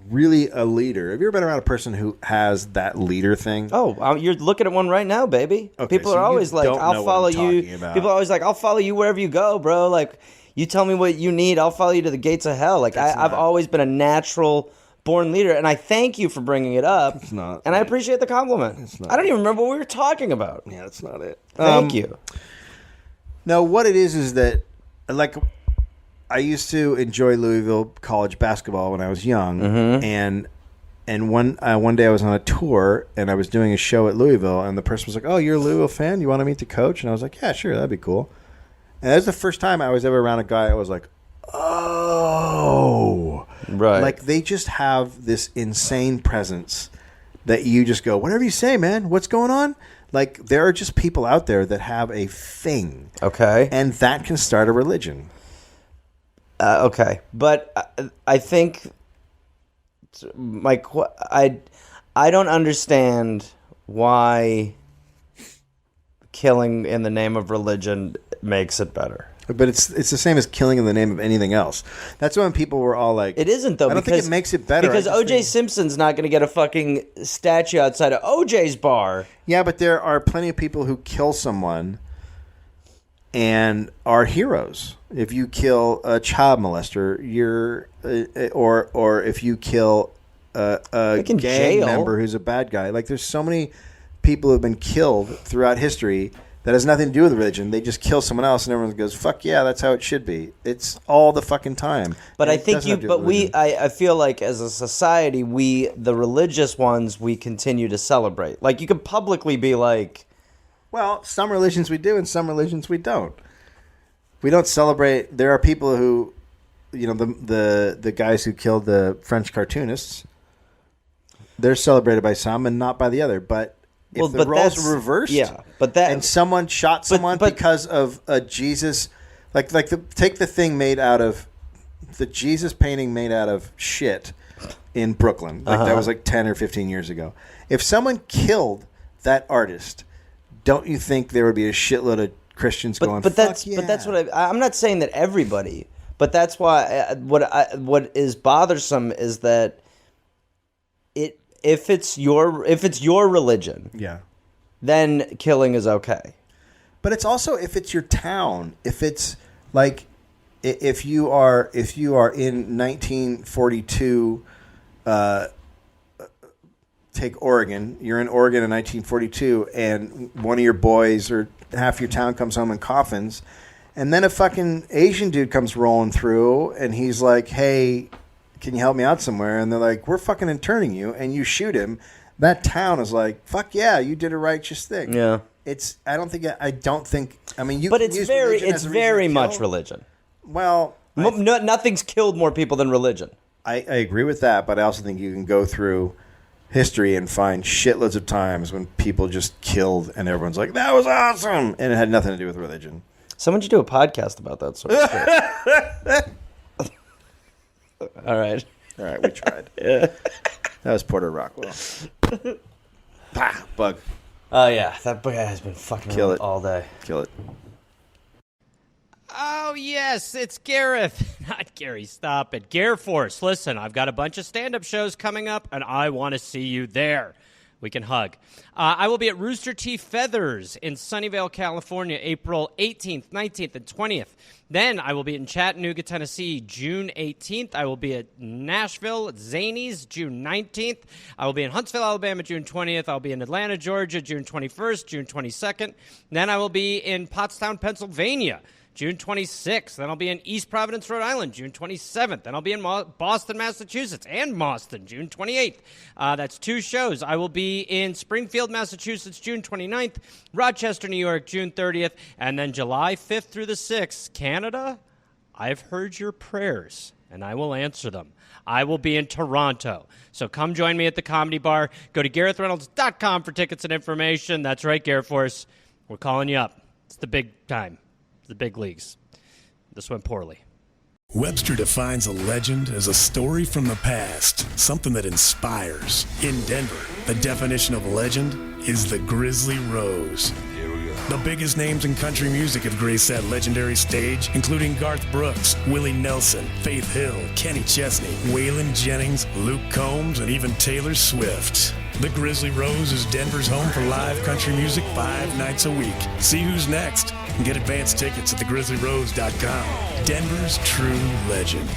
really a leader. Have you ever been around a person who has that leader thing? Oh, you're looking at one right now, baby. Okay, People so are you always like, don't know "I'll what follow I'm you." talking about. People are always like, "I'll follow you wherever you go, bro." Like, you tell me what you need, I'll follow you to the gates of hell. Like, I've always been a natural born leader, and I thank you for bringing it up. It's not. And I appreciate the compliment. It's not. I don't even remember what we were talking about. Yeah, that's not it. Thank you. No, what it is that, like, I used to enjoy Louisville college basketball when I was young, and one day I was on a tour and I was doing a show at Louisville, and the person was like, "Oh, you're a Louisville fan? You want to meet the coach?" And I was like, "Yeah, sure, that'd be cool." And that was the first time I was ever around a guy. I was like, "Oh, Right." Like, they just have this insane presence that you just go, "Whatever you say, man. What's going on?" Like, there are just people out there that have a thing, Okay. and that can start a religion. Okay, but I think I don't understand why killing in the name of religion makes it better. But it's the same as killing in the name of anything else. That's when people were all like, It isn't, though. I don't think it makes it better. Because I just O.J. think- Simpson's not going to get a fucking statue outside of O.J.'s bar. Yeah, but there are plenty of people who kill someone and are heroes. If you kill a child molester, you're or if you kill a gang jail. member who's a bad guy. Like, there's so many people who have been killed throughout history that has nothing to do with religion. They just kill someone else, and everyone goes, "Fuck yeah, that's how it should be." It's all the fucking time. But And I it think doesn't have to do with religion. I feel like as a society, the religious ones, we continue to celebrate. Like, you could publicly be like, Well, some religions we do, and some religions we don't. We don't celebrate. There are people who, you know, the guys who killed the French cartoonists. They're celebrated by some and not by the other. But if the roles were reversed, yeah, but that and someone shot someone because of a Jesus, take the thing made out of the Jesus painting made out of shit in Brooklyn. That was like 10 or 15 years ago. If someone killed that artist, don't you think there would be a shitload of Christians going? But Fuck that's yeah. but that's what I'm not saying that everybody, but that's why what is bothersome is that if it's your religion, Yeah. then killing is okay. But it's also if it's your town. If it's like if you are in 1942, take Oregon. You're in Oregon in 1942, and one of your boys or half your town comes home in coffins, and then a fucking Asian dude comes rolling through, and he's like, "Hey, can you help me out somewhere?" And they're like, "We're fucking interning you," and you shoot him. That town is like, "Fuck yeah, you did a righteous thing." Yeah. I don't think. I mean, you. But can it's use very religion as a reason very to much kill. religion. Well, Nothing's killed more people than religion. I agree with that, but I also think you can go through history and find shitloads of times when people just killed and everyone's like, "That was awesome," and it had nothing to do with religion. Someone should do a podcast about that sort of shit. All right, we tried. That was Porter Rockwell. Bug. Oh yeah, that guy has been fucking Kill around it. all day. Kill it. Oh, yes, it's Gareth. Not Gary, stop it. Gear Force, listen, I've got a bunch of stand-up shows coming up, and I want to see you there. We can hug. I will be at Rooster Teeth Feathers in Sunnyvale, California, April 18th, 19th, and 20th. Then I will be in Chattanooga, Tennessee, June 18th. I will be at Nashville, at Zanies, June 19th. I will be in Huntsville, Alabama, June 20th. I'll be in Atlanta, Georgia, June 21st, June 22nd. Then I will be in Pottstown, Pennsylvania, June 26th. Then I'll be in East Providence, Rhode Island, June 27th. Then I'll be in Boston, Massachusetts, and Boston, June 28th. That's 2 shows. I will be in Springfield, Massachusetts, June 29th, Rochester, New York, June 30th, and then July 5th through the 6th, Canada. I've heard your prayers, and I will answer them. I will be in Toronto. So come join me at the Comedy Bar. Go to GarethReynolds.com for tickets and information. That's right, Gear Force. We're calling you up. It's the big time. The big leagues. This went poorly. Webster defines a legend as a story from the past, something that inspires. In Denver, the definition of legend is the Grizzly Rose. The biggest names in country music have graced that legendary stage, including Garth Brooks, Willie Nelson, Faith Hill, Kenny Chesney, Waylon Jennings, Luke Combs, and even Taylor Swift. The Grizzly Rose is Denver's home for live country music 5 nights a week. See who's next and get advance tickets at thegrizzlyrose.com. Denver's true legend.